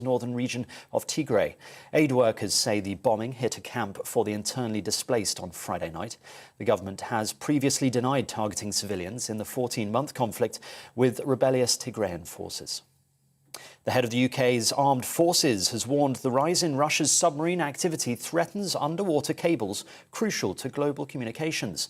northern region of Tigray. Aid workers say the bombing hit a camp for the internally displaced on Friday night. The government has previously denied targeting civilians in the 14-month conflict with rebellious Tigrayan forces. The head of the UK's armed forces has warned the rise in Russia's submarine activity threatens underwater cables crucial to global communications.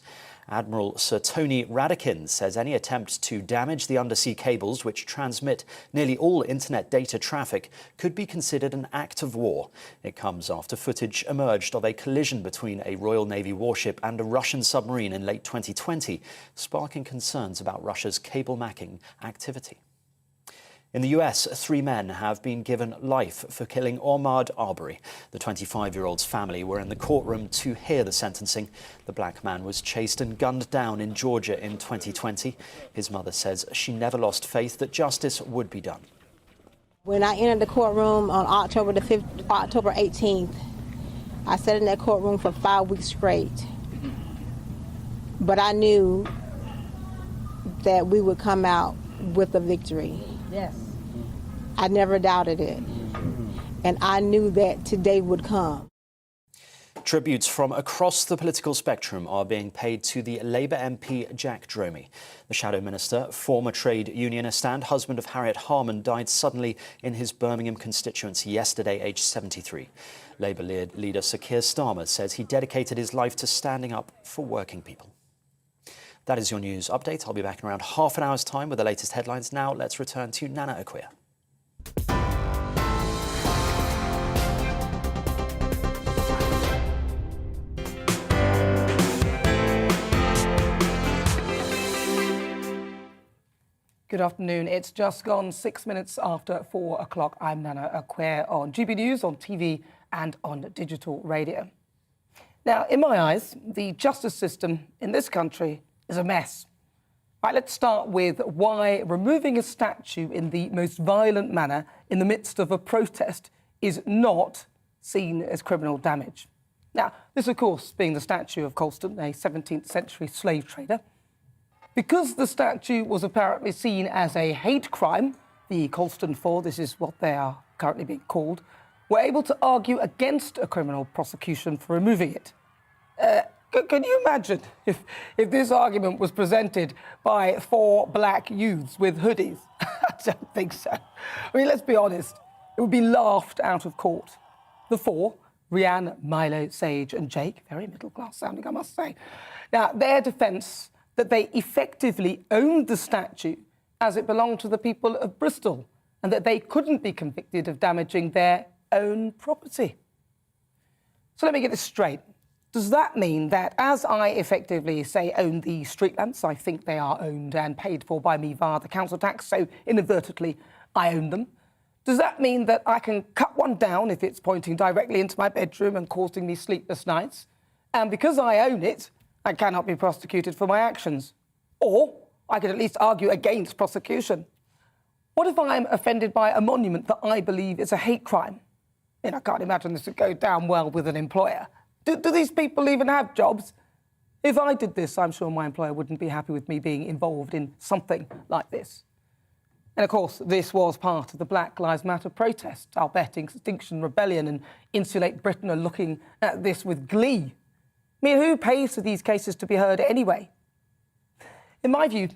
Admiral Sir Tony Radakin says any attempt to damage the undersea cables which transmit nearly all internet data traffic could be considered an act of war. It comes after footage emerged of a collision between a Royal Navy warship and a Russian submarine in late 2020, sparking concerns about Russia's cable macking activity. In the US, 3 men have been given life for killing Ahmaud Arbery. The 25-year-old's family were in the courtroom to hear the sentencing. The black man was chased and gunned down in Georgia in 2020. His mother says she never lost faith that justice would be done. When I entered the courtroom on October 18th, I sat in that courtroom for 5 weeks straight. But I knew that we would come out with a victory. Yes. I never doubted it. And I knew that today would come. Tributes from across the political spectrum are being paid to the Labour MP Jack Dromey. The Shadow Minister, former trade unionist and husband of Harriet Harman, died suddenly in his Birmingham constituency yesterday, aged 73. Labour leader Sir Keir Starmer says he dedicated his life to standing up for working people. That is your news update. I'll be back in around half an hour's time with the latest headlines. Now let's return to Nana Akua. Good afternoon. It's just gone 6 minutes after 4 o'clock. I'm Nana Akua on GBNews, on TV and on digital radio. Now, in my eyes, the justice system in this country is a mess. Right, let's start with why removing a statue in the most violent manner in the midst of a protest is not seen as criminal damage. Now, this, of course, being the statue of Colston, a 17th century slave trader. Because the statue was apparently seen as a hate crime, the Colston Four, this is what they are currently being called, were able to argue against a criminal prosecution for removing it. Can you imagine if this argument was presented by 4 black youths with hoodies? I don't think so. I mean, let's be honest, it would be laughed out of court. The 4, Rhiannon, Milo, Sage and Jake, very middle-class sounding, I must say. Now, their defence that they effectively owned the statue as it belonged to the people of Bristol and that they couldn't be convicted of damaging their own property. So let me get this straight. Does that mean that as I effectively, say, own the street lamps, I think they are owned and paid for by me via the council tax, so inadvertently I own them, does that mean that I can cut one down if it's pointing directly into my bedroom and causing me sleepless nights? And because I own it, I cannot be prosecuted for my actions. Or I could at least argue against prosecution. What if I'm offended by a monument that I believe is a hate crime? I can't imagine this would go down well with an employer. Do these people even have jobs? If I did this, I'm sure my employer wouldn't be happy with me being involved in something like this. And of course, this was part of the Black Lives Matter protest. I'll bet Extinction Rebellion and Insulate Britain are looking at this with glee. I mean, who pays for these cases to be heard anyway? In my view,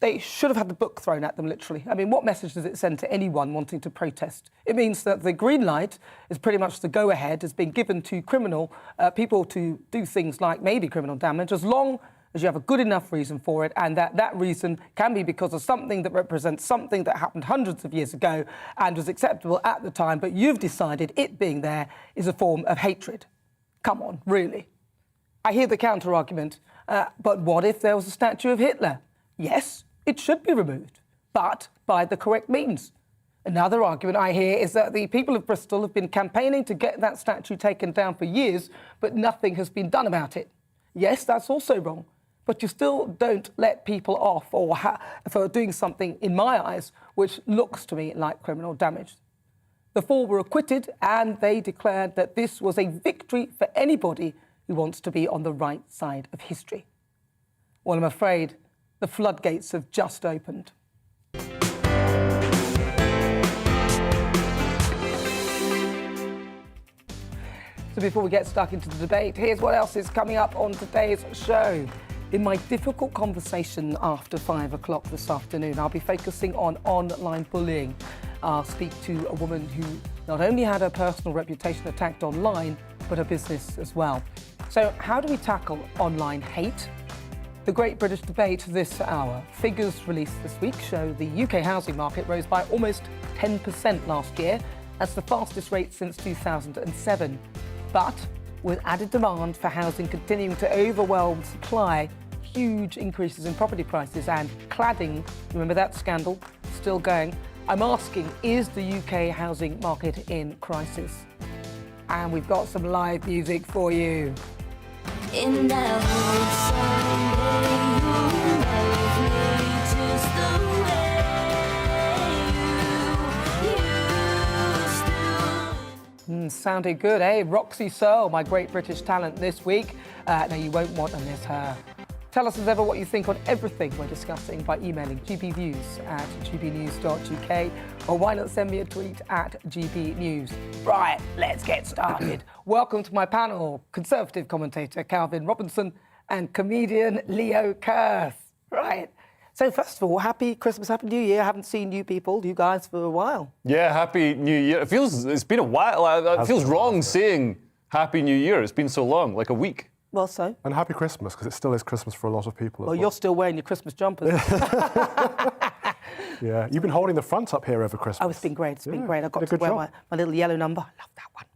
they should have had the book thrown at them, literally. I mean, what message does it send to anyone wanting to protest? It means that the green light is pretty much the go-ahead has been given to criminal people to do things like maybe criminal damage, as long as you have a good enough reason for it, and that reason can be because of something that represents something that happened hundreds of years ago and was acceptable at the time, but you've decided it being there is a form of hatred. Come on, really? I hear the counter-argument, but what if there was a statue of Hitler? Yes, it should be removed, but by the correct means. Another argument I hear is that the people of Bristol have been campaigning to get that statue taken down for years, but nothing has been done about it. Yes, that's also wrong, but you still don't let people off for doing something, in my eyes, which looks to me like criminal damage. The 4 were acquitted, and they declared that this was a victory for anybody who wants to be on the right side of history. Well, I'm afraid the floodgates have just opened. So before we get stuck into the debate, here's what else is coming up on today's show. In my difficult conversation after 5 o'clock this afternoon, I'll be focusing on online bullying. I'll speak to a woman who not only had her personal reputation attacked online, but her business as well. So how do we tackle online hate? The Great British Debate this hour. Figures released this week show the UK housing market rose by almost 10% last year. That's the fastest rate since 2007. But with added demand for housing continuing to overwhelm supply, huge increases in property prices and cladding, remember that scandal, still going. I'm asking, is the UK housing market in crisis? And we've got some live music for you. In that hope someday you make me just the way you Sounded good, eh? Roxy Searle, my Great British talent this week. No, you won't want to miss her. Tell us as ever what you think on everything we're discussing by emailing gbnews@gbnews.uk, or why not send me a tweet at gbnews. Right, let's get started. Welcome to my panel, Conservative commentator Calvin Robinson and comedian Leo Kurth. Right. So first of all, happy Christmas, happy New Year. I haven't seen you people, you guys, for a while. Yeah, happy New Year. It's been a while. It feels wrong saying happy New Year. It's been so long, like a week. Well, so? And happy Christmas, because it still is Christmas for a lot of people. Well, you're still wearing your Christmas jumpers. Yeah, you've been holding the front up here over Christmas. Oh, it's been great. It's been great. I got did a to good wear job. my little yellow number. I love that one.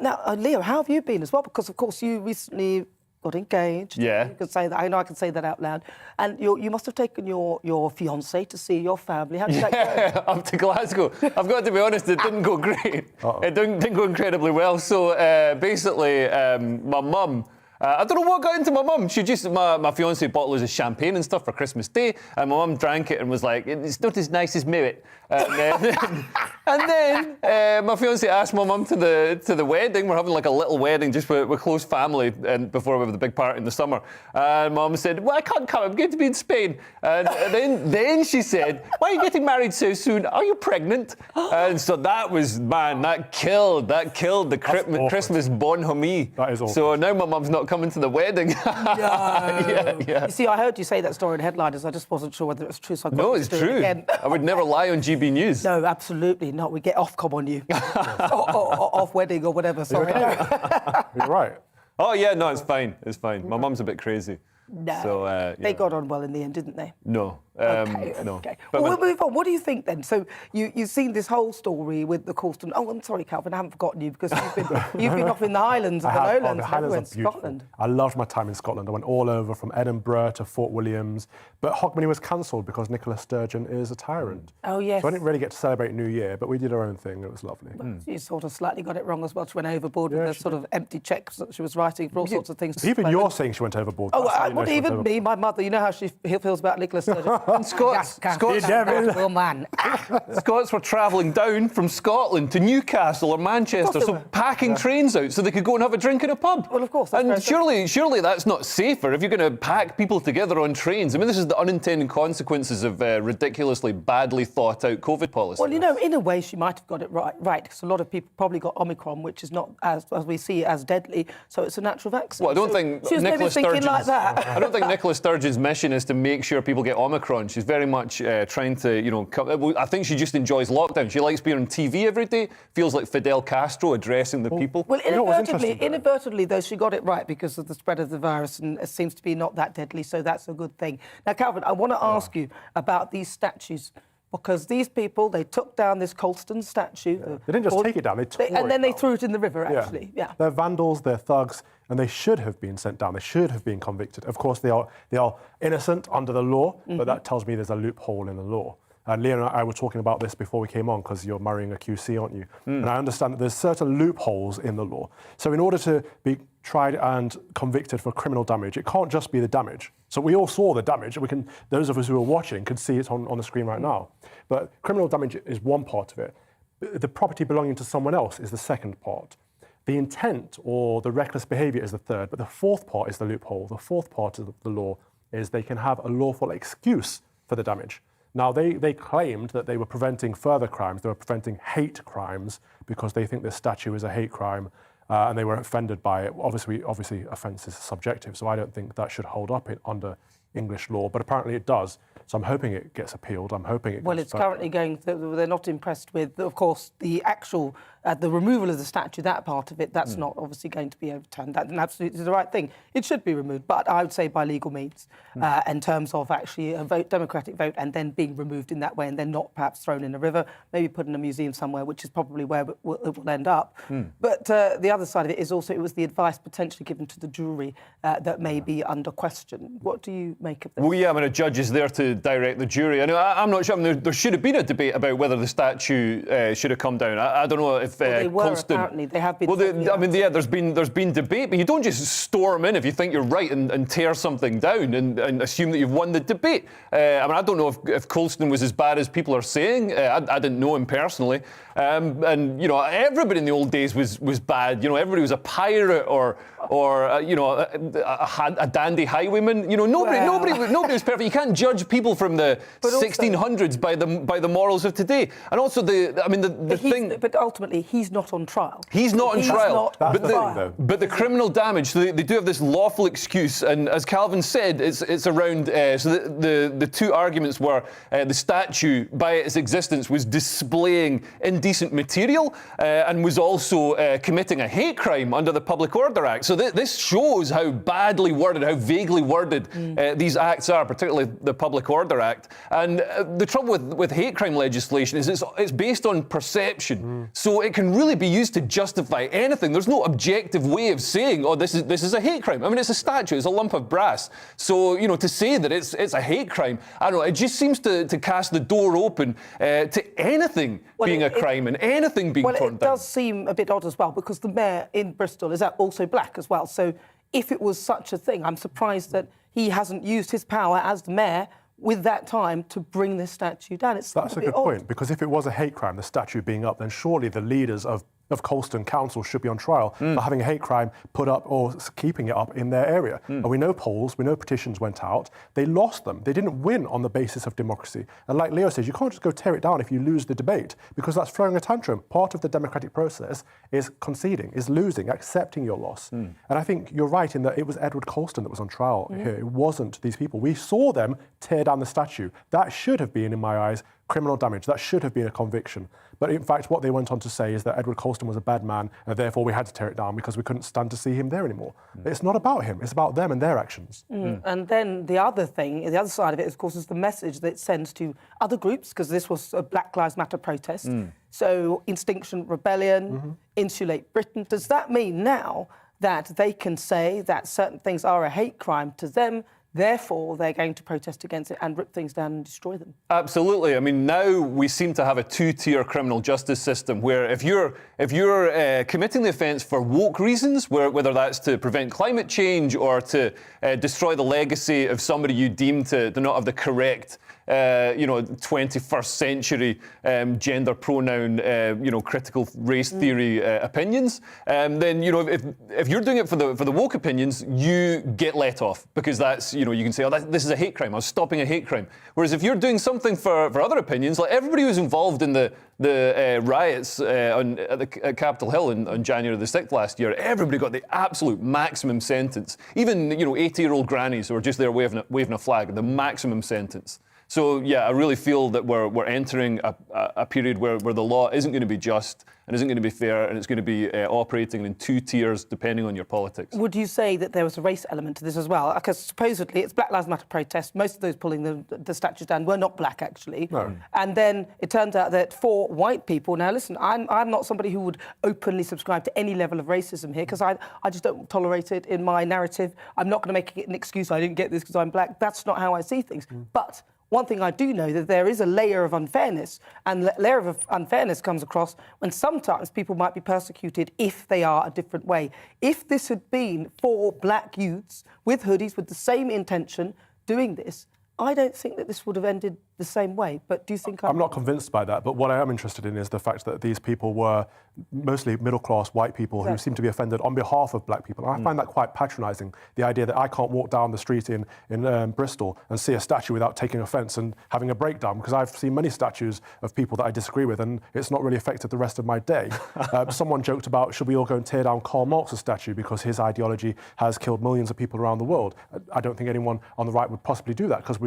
Now, Leo, how have you been as well? Because, of course, you recently got engaged. Yeah. You can say that. I know I can say that out loud. And you must have taken your fiancée to see your family. How did that go? Up to Glasgow. I've got to be honest, it didn't go great. It didn't go incredibly well. So basically, my mum, I don't know what got into my mum. She just, my fiancée bought loads of champagne and stuff for Christmas Day, and my mum drank it and was like, it's not as nice as Merit. And then my fiancée asked my mum to the wedding. We're having like a little wedding just with close family, and before we have the big party in the summer. And mum said, well, I can't come, I'm going to be in Spain. And then she said, why are you getting married so soon? Are you pregnant? And so that was, man, that killed the Christmas bonhomie. That is awful. So now my mum's not coming to the wedding. Yeah. You see, I heard you say that story in headliners. I just wasn't sure whether it was true, so I got No, to it's do it true. again. I would never lie on GB News. No, absolutely not. We get Ofcom on you. or off wedding or whatever. Sorry. You're right. Oh, yeah, no, it's fine. It's fine. My mum's a bit crazy. No. So, They got on well in the end, didn't they? No. No. Okay. But Well, we'll move on. What do you think then? So you've seen this whole story with the Coulston. Oh, I'm sorry, Calvin, I haven't forgotten you because you've been off in the Highlands and the Lowlands, the Highlands in are beautiful. Scotland. I loved my time in Scotland. I went all over from Edinburgh to Fort Williams. But Hogmanay was cancelled because Nicola Sturgeon is a tyrant. Oh, yes. So I didn't really get to celebrate New Year, but we did our own thing. It was lovely. You sort of slightly got it wrong as well. She went overboard with the she sort of empty cheques that she was writing for all sorts of things. Even you're saying she went overboard. Oh, That's how you know what she went even overboard. me, my mother, you know how she feels about Nicola Sturgeon. And Scots man. Scots were travelling down from Scotland to Newcastle or Manchester, they so were. packing trains out so they could go and have a drink in a pub. Well, of course, that's And very surely that's not safer if you're going to pack people together on trains. I mean, this is the unintended consequences of ridiculously badly thought out COVID policy. Well, you know, in a way, she might have got it right, because a lot of people probably got Omicron, which is not, as we see, as deadly, so it's a natural vaccine. Well, I don't So think she was maybe Nicola thinking Sturgeon's like that. I don't think Nicola Sturgeon's mission is to make sure people get Omicron. She's very much trying to, I think she just enjoys lockdown. She likes being on TV every day. Feels like Fidel Castro addressing the people. Well, You know what's interesting, though? inadvertently, though, she got it right because of the spread of the virus, and it seems to be not that deadly, so that's a good thing. Now, Calvin, I want to ask you about these statues, because these people, they took down this Colston statue. They didn't just take it down, they tore And then it they down. threw it in the river, actually. Yeah. They're vandals, they're thugs, and they should have been sent down. They should have been convicted. Of course, they are innocent under the law, but that tells me there's a loophole in the law. And Leah and I were talking about this before we came on, because you're marrying a QC, aren't you? And I understand that there's certain loopholes in the law. So in order to be tried and convicted for criminal damage, it can't just be the damage. So we all saw the damage. Those of us who are watching could see it on the screen right now. But criminal damage is one part of it. The property belonging to someone else is the second part. The intent or the reckless behaviour is the third, but the fourth part is the loophole. The fourth part of the law is they can have a lawful excuse for the damage. Now, they claimed that they were preventing further crimes. They were preventing hate crimes because they think this statue is a hate crime. and they were offended by it. Obviously, offence is subjective, so I don't think that should hold up under English law, but apparently it does. So I'm hoping it gets appealed. I'm hoping it. Well, it's currently going. They're not impressed with, of course, the actual the removal of the statue. That part of it, that's not obviously going to be overturned. That absolutely is the right thing. It should be removed, but I would say by legal means, in terms of actually a democratic vote, and then being removed in that way, and then not perhaps thrown in a river, maybe put in a museum somewhere, which is probably where it will end up. But the other side of it is also it was the advice potentially given to the jury that may be under question. What do you make of this? Well, yeah, I mean, a judge is there to direct the jury. I'm not sure. I mean, there should have been a debate about whether the statue should have come down. I don't know if they were apparently. They have been. Well, there's been debate, but you don't just storm in if you think you're right and tear something down and assume that you've won the debate. I mean, I don't know if Colston was as bad as people are saying. I didn't know him personally, and you know, everybody in the old days was bad. You know, everybody was a pirate or you know, a dandy highwayman. You know, nobody was perfect. You can't judge people from the 1600s by the morals of today. And also the thing. But ultimately, he's not on trial. He's not on trial. But the criminal damage. So they do have this lawful excuse, and as Calvin said, it's around. So the two arguments were the statue by its existence was displaying indecent material and was also committing a hate crime under the Public Order Act. So this shows how badly worded, how vaguely worded these acts are, particularly the Public Order Act. And the trouble with hate crime legislation is it's based on perception. So it can really be used to justify anything. There's no objective way of saying, oh, this is a hate crime. I mean, it's a statue, it's a lump of brass. So, you know, to say that it's a hate crime, I don't know, it just seems to cast the door open to anything being a crime and anything being torn down. Well, it does seem a bit odd as well, because the mayor in Bristol is also black as well. So if it was such a thing, I'm surprised that he hasn't used his power as the mayor with that time to bring this statue down. That's a good point, because if it was a hate crime, the statue being up, then surely the leaders of Colston Council should be on trial for having a hate crime put up or keeping it up in their area. And we know polls, we know petitions went out. They lost them. They didn't win on the basis of democracy. And like Leo says, you can't just go tear it down if you lose the debate, because that's throwing a tantrum. Part of the democratic process is conceding, is losing, accepting your loss. And I think you're right in that it was Edward Colston that was on trial here. It wasn't these people. We saw them tear down the statue. That should have been, in my eyes, criminal damage. That should have been a conviction. But in fact, what they went on to say is that Edward Colston was a bad man, and therefore we had to tear it down because we couldn't stand to see him there anymore. It's not about him. It's about them and their actions. And then the other thing, the other side of it, of course, is the message that it sends to other groups, because this was a Black Lives Matter protest. So Extinction Rebellion, Insulate Britain. Does that mean now that they can say that certain things are a hate crime to them, therefore they're going to protest against it and rip things down and destroy them? Absolutely. I mean, now we seem to have a two-tier criminal justice system where if you're committing the offence for woke reasons, whether that's to prevent climate change or to destroy the legacy of somebody you deem to not have the correct 21st century gender pronoun, critical race theory opinions, then, you know, if you're doing it for the woke opinions, you get let off, because that's, you know, you can say, oh, this is a hate crime, I was stopping a hate crime. Whereas if you're doing something for other opinions, like everybody who's involved in the riots at Capitol Hill on January the 6th last year, everybody got the absolute maximum sentence. Even, 80-year-old grannies who were just there waving a flag, the maximum sentence. So, yeah, I really feel that we're entering a period where the law isn't going to be just and isn't going to be fair, and it's going to be operating in two tiers depending on your politics. Would you say that there was a race element to this as well? Because supposedly it's Black Lives Matter protest. Most of those pulling the statues down were not black, actually. No. And then it turns out that for white people, now listen, I'm not somebody who would openly subscribe to any level of racism here, because I just don't tolerate it in my narrative. I'm not going to make it an excuse, I didn't get this because I'm black. That's not how I see things. But one thing I do know, that there is a layer of unfairness, and the layer of unfairness comes across when sometimes people might be persecuted if they are a different way. If this had been 4 black youths with hoodies with the same intention doing this, I don't think that this would have ended the same way. But do you think I'm not convinced by that, but what I am interested in is the fact that these people were mostly middle-class white people who seem to be offended on behalf of black people. And I find that quite patronising, the idea that I can't walk down the street in Bristol and see a statue without taking offence and having a breakdown, because I've seen many statues of people that I disagree with and it's not really affected the rest of my day. Someone joked about, should we all go and tear down Karl Marx's statue because his ideology has killed millions of people around the world? I don't think anyone on the right would possibly do that, because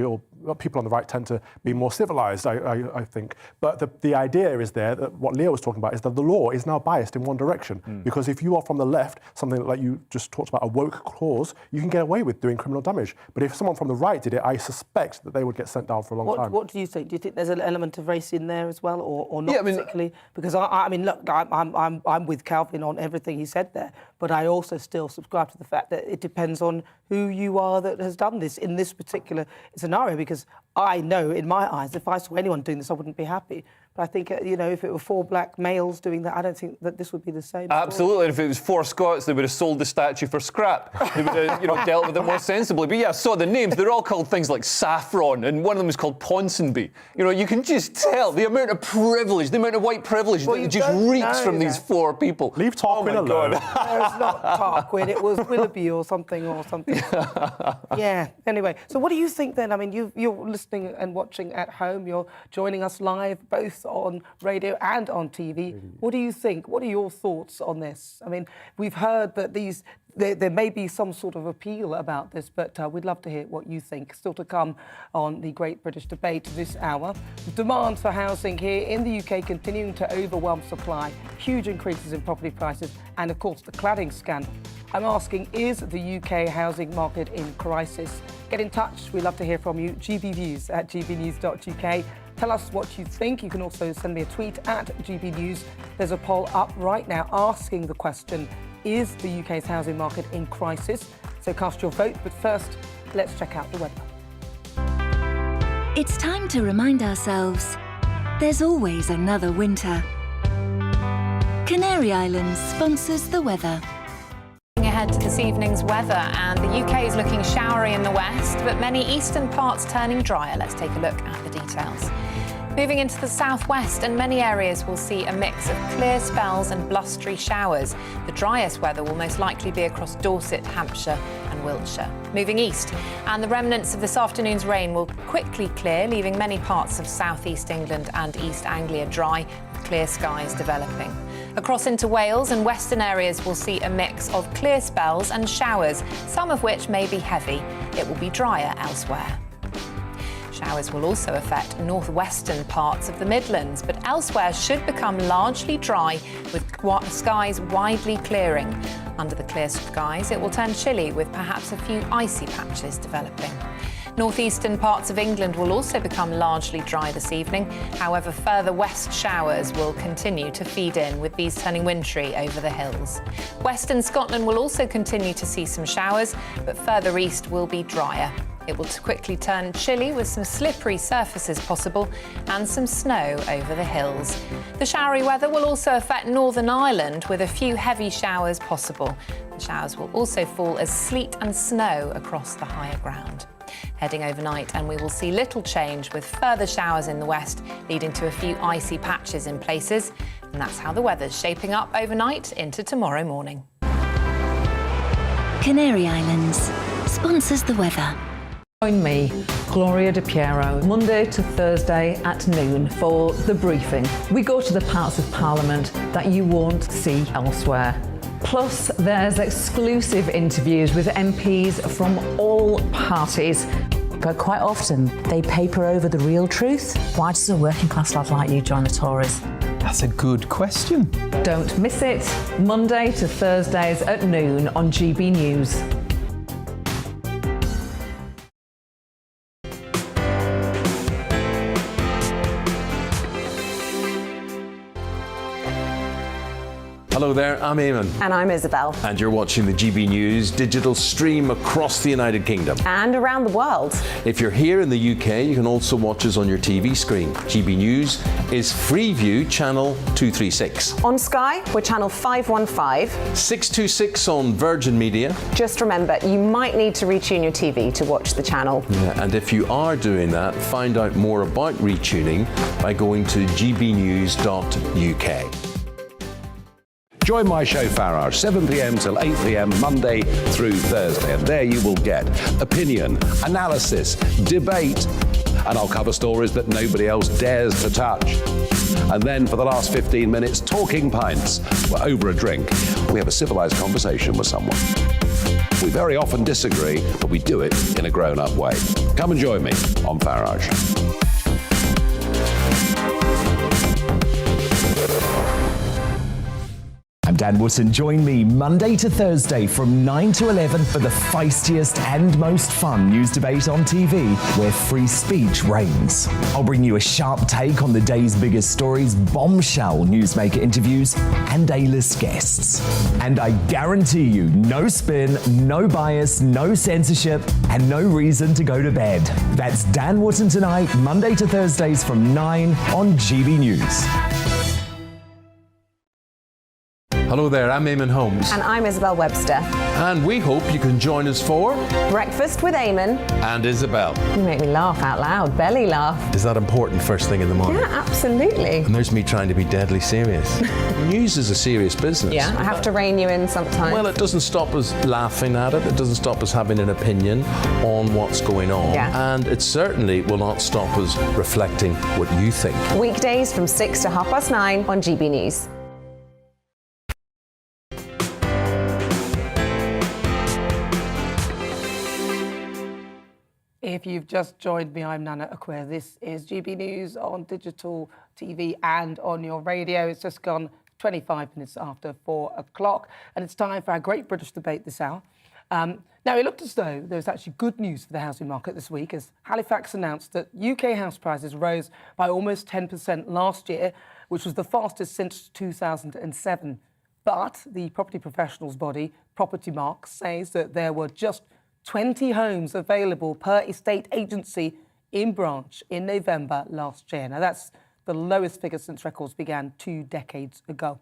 people on the right tend to be more civilised, I think. But the idea is there, that what Leo was talking about, is that the law is now biased in one direction. Because if you are from the left, something like you just talked about, a woke clause, you can get away with doing criminal damage. But if someone from the right did it, I suspect that they would get sent down for a long time. What do you think? Do you think there's an element of race in there as well, or not particularly? Because I mean, look, I'm with Calvin on everything he said there, but I also still subscribe to the fact that it depends on who you are that has done this in this particular scenario. Because I know, in my eyes, if I saw anyone doing this, I wouldn't be happy. But I think, if it were 4 black males doing that, I don't think that this would be the same. Absolutely. And if it was 4 Scots, they would have sold the statue for scrap. They would have, dealt with it more sensibly. But yeah, I saw the names. They're all called things like Saffron, and one of them is called Ponsonby. You can just tell the amount of privilege, the amount of white privilege that just reeks from these 4 people. Leave Tarquin alone. No, it's not Tarquin. It was Willoughby or something. Yeah. Anyway, so what do you think then? I mean, you're listening and watching at home. You're joining us live, both on radio and on TV. What do you think? What are your thoughts on this? I mean, we've heard that there may be some sort of appeal about this, but we'd love to hear what you think. Still to come on the Great British Debate this hour. Demand for housing here in the UK continuing to overwhelm supply, huge increases in property prices, and of course the cladding scandal. I'm asking, is the UK housing market in crisis? Get in touch. We'd love to hear from you. GBViews at gbnews.uk. Tell us what you think. You can also send me a tweet at GBNews. There's a poll up right now asking the question, is the UK's housing market in crisis? So cast your vote, but first, let's check out the weather. It's time to remind ourselves there's always another winter. Canary Islands sponsors the weather. Ahead to this evening's weather, and the UK is looking showery in the west, but many eastern parts turning drier. Let's take a look at the details. Moving into the southwest, and many areas will see a mix of clear spells and blustery showers. The driest weather will most likely be across Dorset, Hampshire and Wiltshire. Moving east, and the remnants of this afternoon's rain will quickly clear, leaving many parts of southeast England and East Anglia dry, with clear skies developing. Across into Wales and western areas will see a mix of clear spells and showers, some of which may be heavy. It will be drier elsewhere. Showers will also affect northwestern parts of the Midlands, but elsewhere should become largely dry, with skies widely clearing. Under the clear skies, it will turn chilly, with perhaps a few icy patches developing. Northeastern parts of England will also become largely dry this evening. However, further west showers will continue to feed in, with these turning wintry over the hills. Western Scotland will also continue to see some showers, but further east will be drier. It will quickly turn chilly, with some slippery surfaces possible and some snow over the hills. The showery weather will also affect Northern Ireland, with a few heavy showers possible. The showers will also fall as sleet and snow across the higher ground. Heading overnight, and we will see little change, with further showers in the west, leading to a few icy patches in places. And that's how the weather's shaping up overnight into tomorrow morning. Canary Islands sponsors the weather. Join me, Gloria De Piero, Monday to Thursday at noon for The Briefing. We go to the parts of Parliament that you won't see elsewhere. Plus, there's exclusive interviews with MPs from all parties. But quite often, they paper over the real truth. Why does a working class lad like you join the Tories? That's a good question. Don't miss it. Monday to Thursdays at noon on GB News. Hello there, I'm Eamon. And I'm Isabel. And you're watching the GB News digital stream across the United Kingdom. And around the world. If you're here in the UK, you can also watch us on your TV screen. GB News is Freeview channel 236. On Sky, we're channel 515. 626 on Virgin Media. Just remember, you might need to retune your TV to watch the channel. Yeah, and if you are doing that, find out more about retuning by going to gbnews.uk. Join my show Farage, 7 p.m. till 8 p.m. Monday through Thursday. And there you will get opinion, analysis, debate, and I'll cover stories that nobody else dares to touch. And then for the last 15 minutes, talking pints. We're over a drink. We have a civilised conversation with someone. We very often disagree, but we do it in a grown-up way. Come and join me on Farage. I'm Dan Wootton. Join me Monday to Thursday from 9 to 11 for the feistiest and most fun news debate on TV, where free speech reigns. I'll bring you a sharp take on the day's biggest stories, bombshell newsmaker interviews, and A-list guests. And I guarantee you, no spin, no bias, no censorship, and no reason to go to bed. That's Dan Wootton tonight, Monday to Thursdays from 9 on GB News. Hello there, I'm Eamon Holmes. And I'm Isabel Webster. And we hope you can join us for Breakfast with Eamon. And Isabel. You make me laugh out loud, belly laugh. Is that important first thing in the morning? Yeah, absolutely. And there's me trying to be deadly serious. News is a serious business. Yeah, I have to rein you in sometimes. Well, it doesn't stop us laughing at it. It doesn't stop us having an opinion on what's going on. Yeah. And it certainly will not stop us reflecting what you think. Weekdays from 6 to 9:30 on GB News. If you've just joined me, I'm Nana Akua. This is GB News on digital TV and on your radio. It's just gone 25 minutes after 4 o'clock, and it's time for our Great British Debate this hour. Now, it looked as though there was actually good news for the housing market this week, as Halifax announced that UK house prices rose by almost 10% last year, which was the fastest since 2007. But the property professionals body, Property Mark, says that there were just 20 homes available per estate agency in branch in November last year. Now, that's the lowest figure since records began 2 decades ago.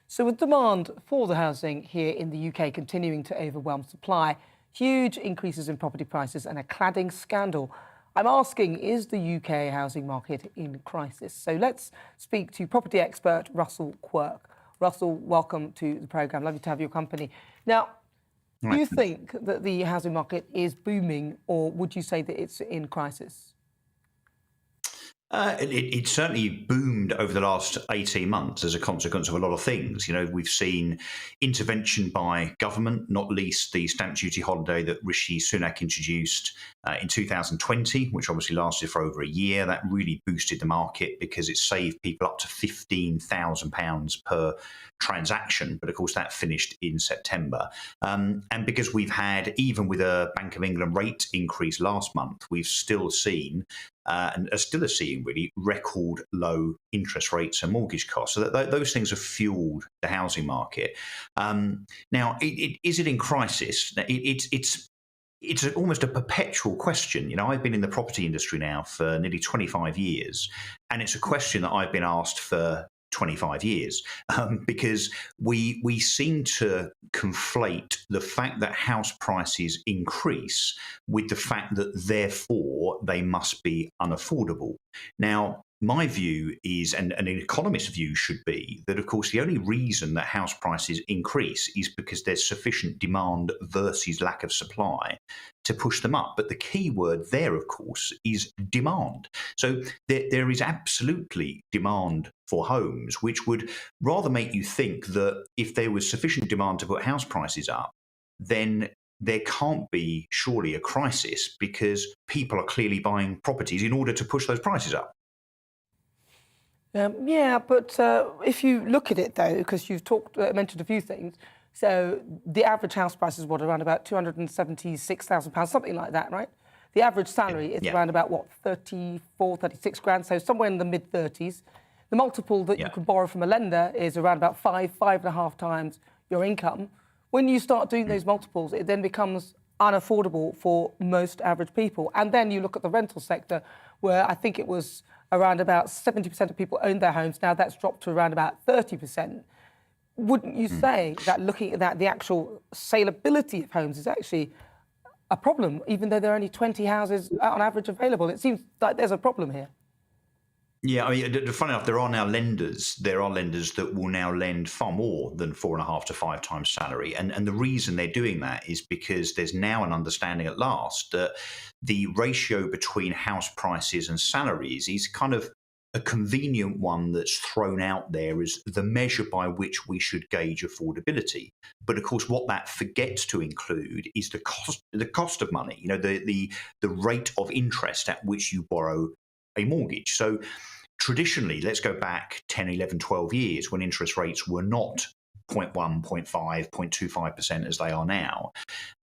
So with demand for the housing here in the UK continuing to overwhelm supply, huge increases in property prices and a cladding scandal, I'm asking, is the UK housing market in crisis? So let's speak to property expert Russell Quirk. Russell, welcome to the programme. Lovely to have your company. Now, do you think that the housing market is booming, or would you say that it's in crisis? It certainly boomed over the last 18 months as a consequence of a lot of things. You know, we've seen intervention by government, not least the stamp duty holiday that Rishi Sunak introduced in 2020, which obviously lasted for over a year. That really boosted the market because it saved people up to £15,000 per transaction. But of course, that finished in September. And because we've had, even with a Bank of England rate increase last month, we've still seen and are still seeing really record low interest rates and mortgage costs. So those things have fueled the housing market. Now, is it in crisis? It's almost a perpetual question. You know, I've been in the property industry now for nearly 25 years, and it's a question that I've been asked for 25 years because we seem to conflate the fact that house prices increase with the fact that therefore they must be unaffordable. Now, my view is, and an economist's view should be, that of course the only reason that house prices increase is because there's sufficient demand versus lack of supply to push them up. But the key word there, of course, is demand. So there is absolutely demand for homes, which would rather make you think that if there was sufficient demand to put house prices up, then there can't be surely a crisis because people are clearly buying properties in order to push those prices up. Yeah, but if you look at it, though, because you've mentioned a few things, so the average house price is what, around about £276,000, something like that, right? The average salary is around about, what, 34, 36 grand, so somewhere in the mid-30s. The multiple that you can borrow from a lender is around about 5.5 times your income. When you start doing those multiples, it then becomes unaffordable for most average people. And then you look at the rental sector, where I think it was around about 70% of people owned their homes. Now that's dropped to around about 30%. Wouldn't you say that looking at that, the actual saleability of homes is actually a problem, even though there are only 20 houses on average available? It seems like there's a problem here. Yeah, I mean, funny enough, there are lenders that will now lend far more than 4.5 to 5 times salary. And the reason they're doing that is because there's now an understanding at last that the ratio between house prices and salaries is kind of a convenient one that's thrown out there as the measure by which we should gauge affordability. But of course, what that forgets to include is the cost of money, the rate of interest at which you borrow a mortgage. So traditionally, let's go back 10, 11, 12 years when interest rates were not 0.1, 0.5, 0.25% as they are now.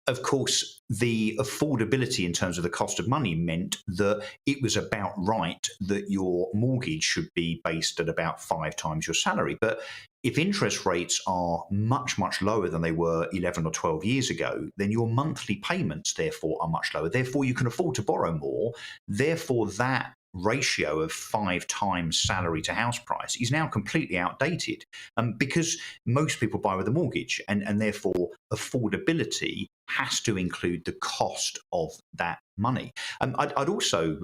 Of course, the affordability in terms of the cost of money meant that it was about right that your mortgage should be based at about 5 times your salary. But if interest rates are much, much lower than they were 11 or 12 years ago, then your monthly payments, therefore, are much lower. Therefore, you can afford to borrow more. Therefore, that ratio of 5 times salary to house price is now completely outdated because most people buy with a mortgage, and therefore affordability has to include the cost of that money. I'd also,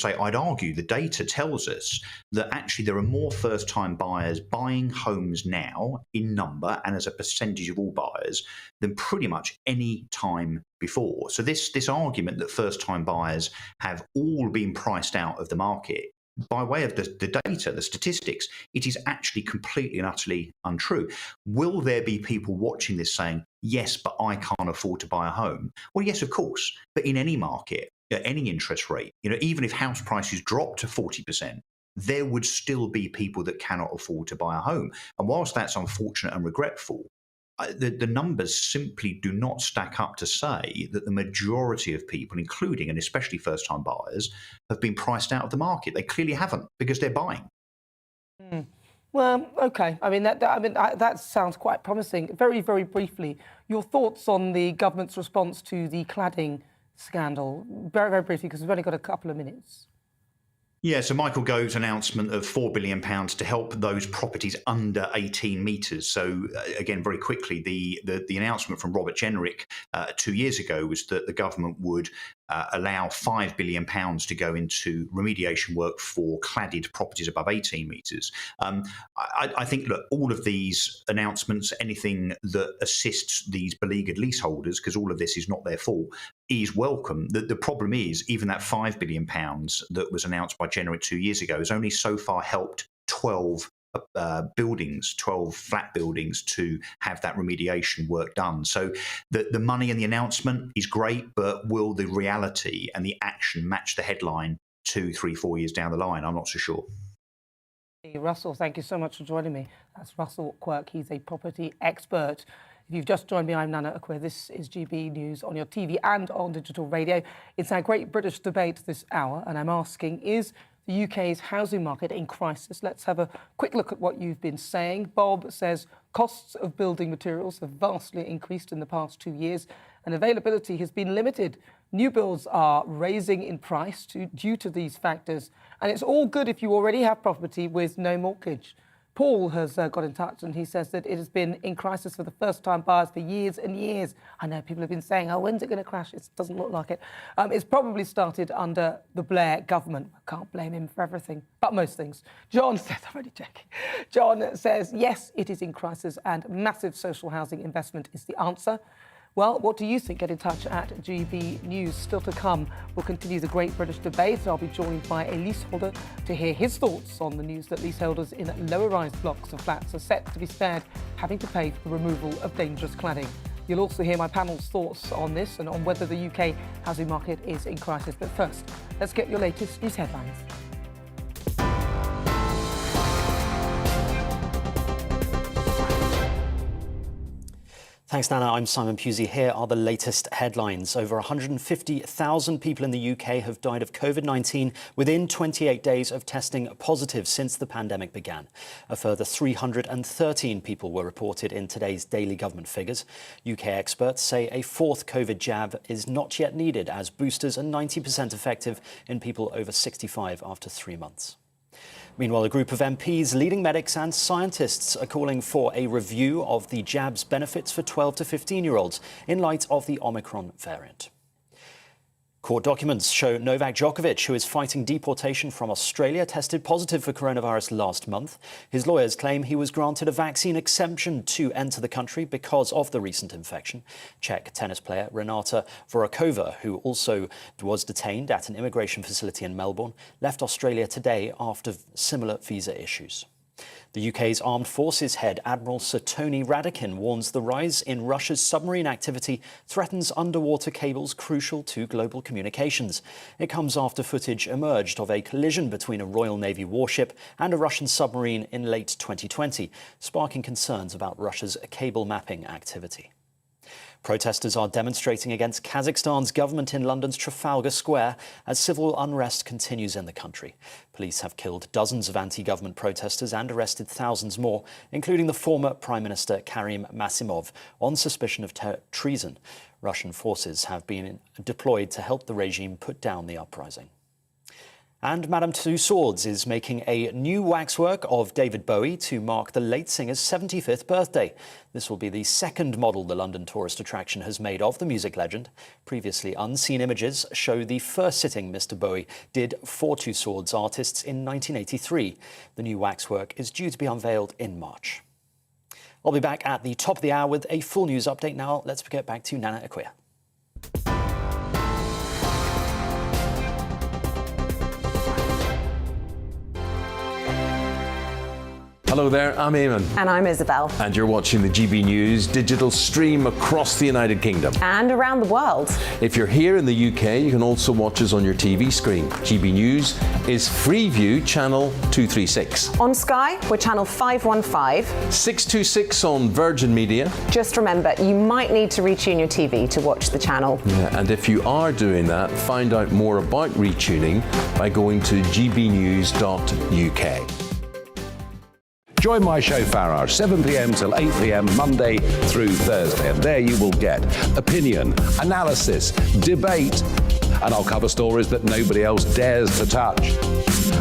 I'd argue the data tells us that actually there are more first-time buyers buying homes now in number and as a percentage of all buyers than pretty much any time before. So this argument that first-time buyers have all been priced out of the market, by way of the data, the statistics, it is actually completely and utterly untrue. Will there be people watching this saying, yes, but I can't afford to buy a home? Well, yes, of course. But in any market, at any interest rate, even if house prices drop to 40%, there would still be people that cannot afford to buy a home. And whilst that's unfortunate and regretful, the numbers simply do not stack up to say that the majority of people, including and especially first-time buyers, have been priced out of the market. They clearly haven't, because they're buying. Well, OK. That sounds quite promising. Very, very briefly, your thoughts on the government's response to the cladding scandal? Very, very briefly, because we've only got a couple of minutes. Yeah, so Michael Gove's announcement of £4 billion to help those properties under 18 metres. So again, very quickly, the announcement from Robert Jenrick 2 years ago was that the government would allow £5 billion to go into remediation work for cladded properties above 18 metres. I think, look, all of these announcements, anything that assists these beleaguered leaseholders, because all of this is not their fault, is welcome. The problem is, even that £5 billion that was announced by Jenrick 2 years ago has only so far helped 12 buildings, 12 flat buildings, to have that remediation work done. So the money and the announcement is great, but will the reality and the action match the headline 2, 3, 4 years down the line? I'm not so sure. Russell, thank you so much for joining me. That's Russell Quirk. He's a property expert. If you've just joined me, I'm Nana Akua. This is GB News on your TV and on digital radio. It's our Great British Debate this hour, and I'm asking, is the UK's housing market in crisis? Let's have a quick look at what you've been saying. Bob says costs of building materials have vastly increased in the past 2 years and availability has been limited. New builds are raising in price due to these factors, and it's all good if you already have property with no mortgage. Paul has got in touch and he says that it has been in crisis for the first-time buyers for years and years. I know people have been saying, oh, when's it going to crash? It doesn't look like it. It's probably started under the Blair government. I can't blame him for everything, but most things. John says, I'm only checking. John says, yes, it is in crisis and massive social housing investment is the answer. Well, what do you think? Get in touch at GB News. Still to come, we'll continue the Great British Debate. I'll be joined by a leaseholder to hear his thoughts on the news that leaseholders in lower-rise blocks of flats are set to be spared having to pay for the removal of dangerous cladding. You'll also hear my panel's thoughts on this and on whether the UK housing market is in crisis. But first, let's get your latest news headlines. Thanks, Nana. I'm Simon Pusey. Here are the latest headlines. Over 150,000 people in the UK have died of COVID-19 within 28 days of testing positive since the pandemic began. A further 313 people were reported in today's daily government figures. UK experts say a fourth COVID jab is not yet needed, as boosters are 90% effective in people over 65 after 3 months. Meanwhile, a group of MPs, leading medics and scientists are calling for a review of the jab's benefits for 12 to 15-year-olds in light of the Omicron variant. Court documents show Novak Djokovic, who is fighting deportation from Australia, tested positive for coronavirus last month. His lawyers claim he was granted a vaccine exemption to enter the country because of the recent infection. Czech tennis player Renata Vorokova, who also was detained at an immigration facility in Melbourne, left Australia today after similar visa issues. The UK's Armed Forces head, Admiral Sir Tony Radakin, warns the rise in Russia's submarine activity threatens underwater cables crucial to global communications. It comes after footage emerged of a collision between a Royal Navy warship and a Russian submarine in late 2020, sparking concerns about Russia's cable mapping activity. Protesters are demonstrating against Kazakhstan's government in London's Trafalgar Square as civil unrest continues in the country. Police have killed dozens of anti-government protesters and arrested thousands more, including the former Prime Minister Karim Masimov, on suspicion of treason. Russian forces have been deployed to help the regime put down the uprising. And Madame Tussauds is making a new waxwork of David Bowie to mark the late singer's 75th birthday. This will be the second model the London tourist attraction has made of the music legend. Previously unseen images show the first sitting Mr. Bowie did for Tussauds artists in 1983. The new waxwork is due to be unveiled in March. I'll be back at the top of the hour with a full news update. Now let's get back to Nana Akua. Hello there, I'm Eamon. And I'm Isabel. And you're watching the GB News digital stream across the United Kingdom. And around the world. If you're here in the UK, you can also watch us on your TV screen. GB News is Freeview channel 236. On Sky, we're channel 515. 626 on Virgin Media. Just remember, you might need to retune your TV to watch the channel. Yeah, and if you are doing that, find out more about retuning by going to gbnews.uk. Join my show Farrar, 7 p.m. till 8 p.m. Monday through Thursday. And there you will get opinion, analysis, debate, and I'll cover stories that nobody else dares to touch.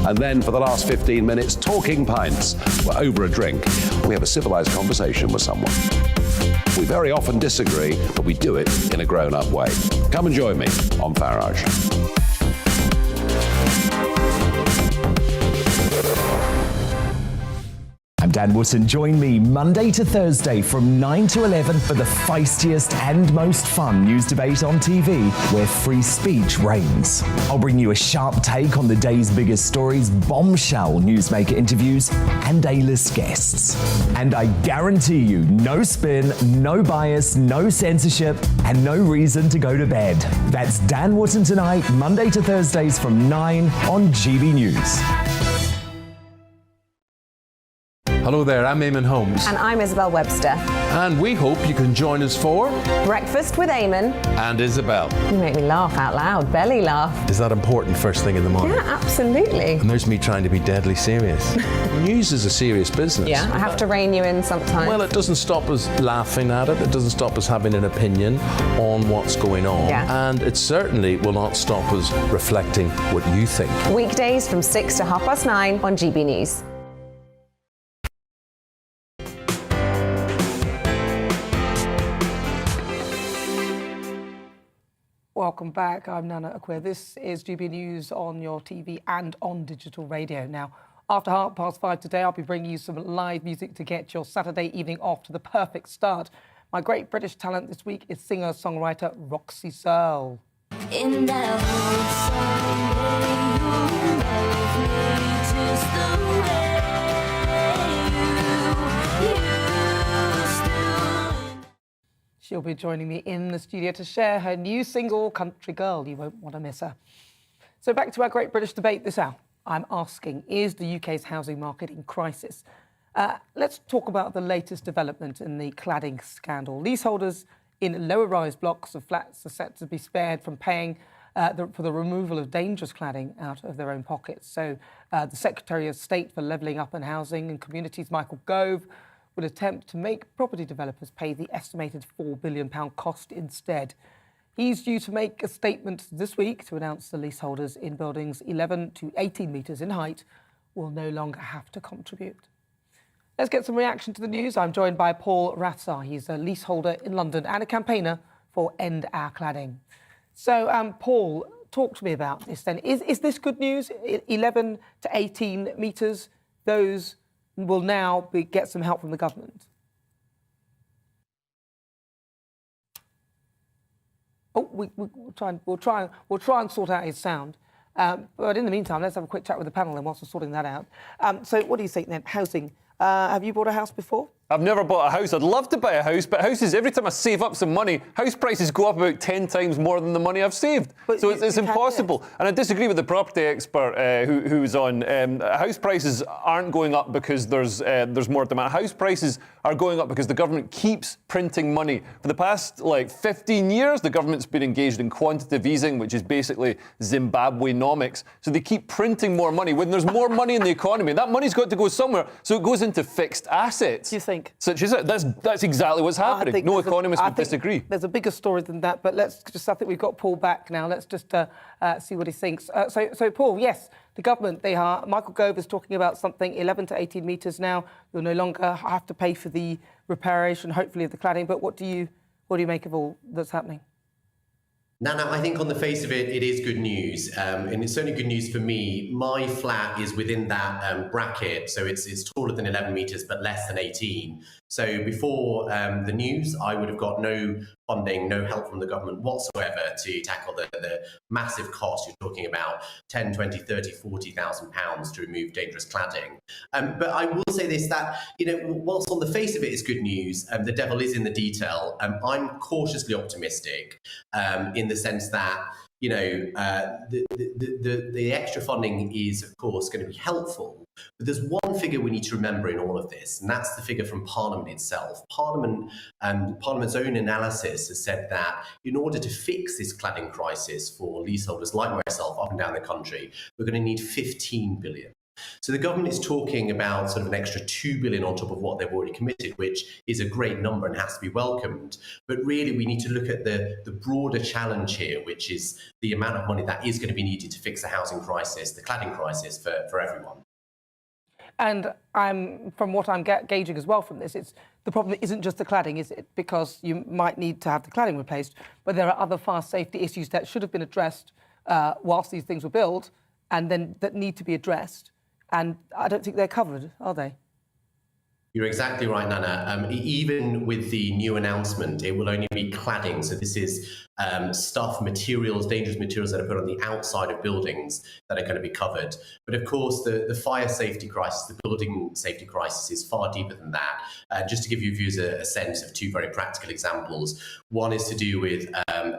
And then for the last 15 minutes, talking pints. We're over a drink. We have a civilized conversation with someone. We very often disagree, but we do it in a grown-up way. Come and join me on Farage. I'm Dan Wootton. Join me Monday to Thursday from 9 to 11 for the feistiest and most fun news debate on TV, where free speech reigns. I'll bring you a sharp take on the day's biggest stories, bombshell newsmaker interviews, and A-list guests. And I guarantee you, no spin, no bias, no censorship, and no reason to go to bed. That's Dan Wootton tonight, Monday to Thursdays from 9 on GB News. Hello there, I'm Eamon Holmes. And I'm Isabel Webster. And we hope you can join us for Breakfast with Eamon and Isabel. You make me laugh out loud, belly laugh. Is that important first thing in the morning? Yeah, absolutely. And there's me trying to be deadly serious. News is a serious business. Yeah, I have to rein you in sometimes. Well, it doesn't stop us laughing at it. It doesn't stop us having an opinion on what's going on. Yeah. And it certainly will not stop us reflecting what you think. Weekdays from 6 to 9:30 on GB News. Welcome back. I'm Nana Akua. This is GB News on your TV and on digital radio. Now, after 5:30 today, I'll be bringing you some live music to get your Saturday evening off to the perfect start. My great British talent this week is singer-songwriter Roxy Searle. In that old song, you love me just the way you used to. She'll be joining me in the studio to share her new single, Country Girl. You won't want to miss her. So back to our great British debate this hour. I'm asking, is the UK's housing market in crisis? Let's talk about the latest development in the cladding scandal. Leaseholders in lower-rise blocks of flats are set to be spared from paying for the removal of dangerous cladding out of their own pockets. So the Secretary of State for Levelling Up and Housing and Communities, Michael Gove, would attempt to make property developers pay the estimated £4 billion cost instead. He's due to make a statement this week to announce the leaseholders in buildings 11 to 18 metres in height will no longer have to contribute. Let's get some reaction to the news. I'm joined by Paul Ratsar. He's a leaseholder in London and a campaigner for End Our Cladding. So, Paul, talk to me about this then. Is this good news? 11 to 18 metres, those will now get some help from the government. Oh, we'll try and sort out his sound. But in the meantime, let's have a quick chat with the panel then whilst we're sorting that out. So what do you think then? Housing. Have you bought a house before? I've never bought a house. I'd love to buy a house, but houses, every time I save up some money, house prices go up about 10 times more than the money I've saved. But so it's impossible. And I disagree with the property expert who was on. House prices aren't going up because there's more demand. House prices are going up because the government keeps printing money. For the past, 15 years, the government's been engaged in quantitative easing, which is basically Zimbabwe-nomics. So they keep printing more money. When there's more money in the economy, that money's got to go somewhere, so it goes into fixed assets. Do you think? Such as it. That's exactly what's happening. No economist would disagree. There's a bigger story than that, but I think we've got Paul back now. Let's just see what he thinks. So, Paul, yes, the government, Michael Gove is talking about something 11 to 18 metres now. You'll no longer have to pay for the reparation, hopefully, of the cladding. But what do you make of all that's happening? Nana, I think on the face of it, it is good news. And it's certainly good news for me. My flat is within that bracket, so it's taller than 11 metres, but less than 18. So before the news, I would have got no funding, no help from the government whatsoever to tackle the massive cost. You're talking about 10, 20, 30, 40,000 pounds to remove dangerous cladding. But I will say this, that, whilst on the face of it is good news, the devil is in the detail. I'm cautiously optimistic in the sense that, the extra funding is, of course, going to be helpful. But there's one figure we need to remember in all of this, and that's the figure from Parliament itself. Parliament's own analysis has said that in order to fix this cladding crisis for leaseholders like myself up and down the country, we're going to need 15 billion. So the government is talking about sort of an extra 2 billion on top of what they've already committed, which is a great number and has to be welcomed. But really, we need to look at the broader challenge here, which is the amount of money that is going to be needed to fix the housing crisis, the cladding crisis for everyone. And from what I'm gauging as well from this, the problem isn't just the cladding, is it? Because you might need to have the cladding replaced, but there are other fire safety issues that should have been addressed whilst these things were built, and then that need to be addressed. And I don't think they're covered, are they? You're exactly right, Nana. Even with the new announcement, it will only be cladding. So this is materials, dangerous materials that are put on the outside of buildings that are going to be covered. But of course, the fire safety crisis, the building safety crisis is far deeper than that. Just to give you viewers a sense of two very practical examples. One is to do with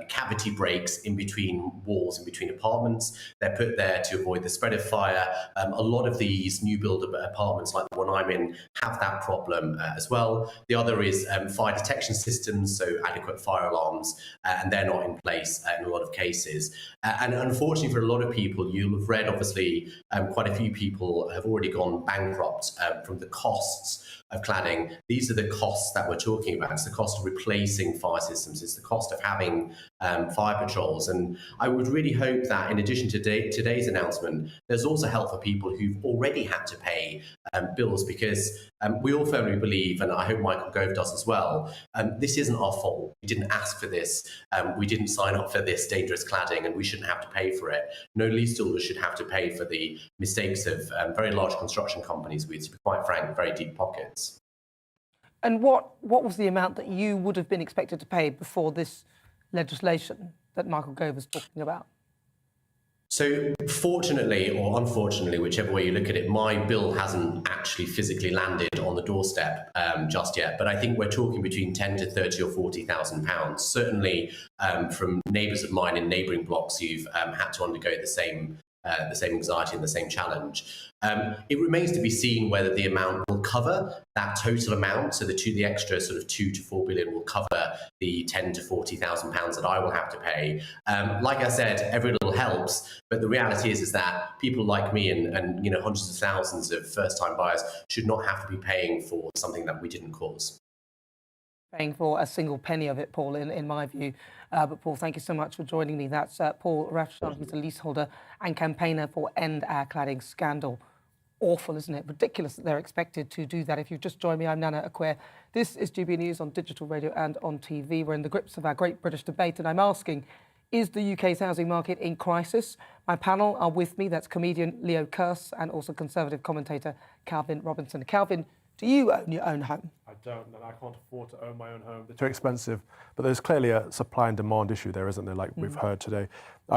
cavity breaks in between walls, in between apartments. They're put there to avoid the spread of fire. A lot of these new build apartments, like the one I'm in, have that problem as well. The other is fire detection systems, so adequate fire alarms, and they're not in place in a lot of cases. And unfortunately for a lot of people, you'll have read, obviously, quite a few people have already gone bankrupt from the costs of cladding. These are the costs that we're talking about. It's the cost of replacing fire systems. It's the cost of having fire patrols. And I would really hope that in addition to today's announcement, there's also help for people who've already had to pay bills, because we all firmly believe, and I hope Michael Gove does as well, this isn't our fault. We didn't ask for this. We didn't sign up for this dangerous cladding, and we shouldn't have to pay for it. No leaseholder should have to pay for the mistakes of very large construction companies with, to be quite frank, very deep pockets. And what was the amount that you would have been expected to pay before this legislation that Michael Gove was talking about? So fortunately, or unfortunately, whichever way you look at it, my bill hasn't actually physically landed on the doorstep just yet. But I think we're talking between 10 to 30 or 40,000 pounds. Certainly from neighbours of mine in neighbouring blocks who've had to undergo the same the same anxiety and the same challenge. It remains to be seen whether the amount will cover that total amount. So the extra sort of 2 to 4 billion will cover the 10 to 40,000 pounds that I will have to pay. Like I said, every little helps, but the reality is that people like me and hundreds of thousands of first-time buyers should not have to be paying for something that we didn't cause. Paying for a single penny of it, Paul, in my view. But Paul, thank you so much for joining me. That's Paul Rafshan, who's a leaseholder and campaigner for End Our Cladding Scandal. Awful, isn't it? Ridiculous that they're expected to do that. If you've just joined me, I'm Nana Akua. This is GB News on digital radio and on TV. We're in the grips of our great British debate, and I'm asking, is the UK's housing market in crisis? My panel are with me. That's comedian Leo Kearse and also Conservative commentator Calvin Robinson. Calvin, do you own your own home? I don't, and I can't afford to own my own home. They're too expensive. But there's clearly a supply and demand issue there, isn't there, like we've heard today.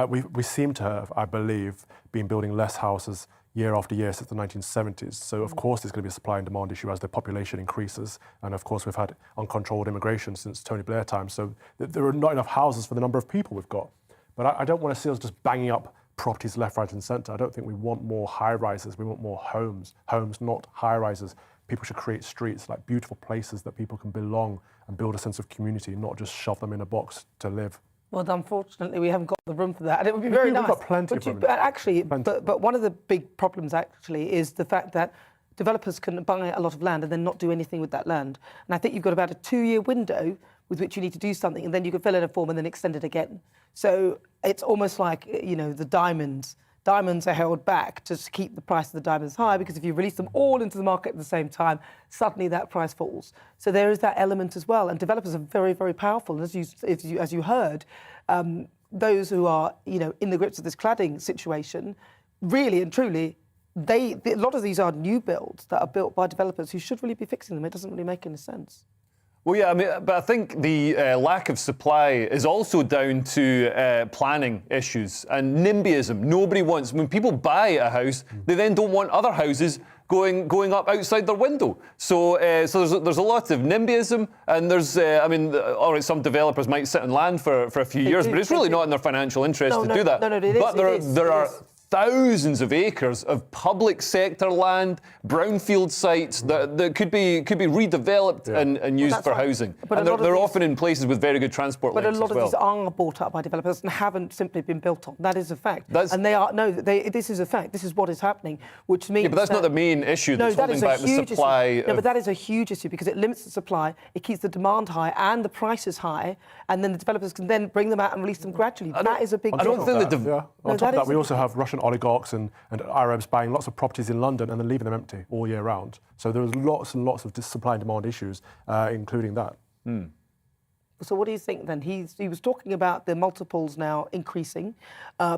We seem to have, I believe, been building less houses year after year since the 1970s. So, of course, there's going to be a supply and demand issue as the population increases. And, of course, we've had uncontrolled immigration since Tony Blair time. So there are not enough houses for the number of people we've got. But I don't want to see us just banging up properties left, right and centre. I don't think we want more high-rises. We want more homes, not high-rises. People should create streets, like beautiful places that people can belong and build a sense of community, not just shove them in a box to live. Well, unfortunately, we haven't got the room for that, and it would be very nice. We've got plenty of room. But one of the big problems actually is the fact that developers can buy a lot of land and then not do anything with that land. And I think you've got about a 2-year window with which you need to do something, and then you can fill in a form and then extend it again. So it's almost like, the diamonds. Diamonds are held back to keep the price of the diamonds high, because if you release them all into the market at the same time, suddenly that price falls. So there is that element as well. And developers are very, very powerful. And as you heard, those who are in the grips of this cladding situation, really and truly, a lot of these are new builds that are built by developers who should really be fixing them. It doesn't really make any sense. Well, yeah, but I think the lack of supply is also down to planning issues and NIMBYism. Nobody wants, when people buy a house, they then don't want other houses going up outside their window. So there's a lot of NIMBYism, and there's, all right, some developers might sit on land for a few years, but it's really not in their financial interest to do that. There are thousands of acres of public sector land, brownfield sites that could be redeveloped and used for housing. And they're often in places with very good transport links as well. But a lot of these are bought up by developers and haven't simply been built on. That is a fact. This is a fact. This is what is happening, which means but that's not the main issue that's holding back the supply. No, but that is a huge issue because it limits the supply, it keeps the demand high and the prices high, and then the developers can then bring them out and release them gradually. That is a big deal. On top of that, we also have Russian oligarchs and Arabs buying lots of properties in London and then leaving them empty all year round. So there's lots and lots of supply and demand issues, including that. So what do you think then? He was talking about the multiples now increasing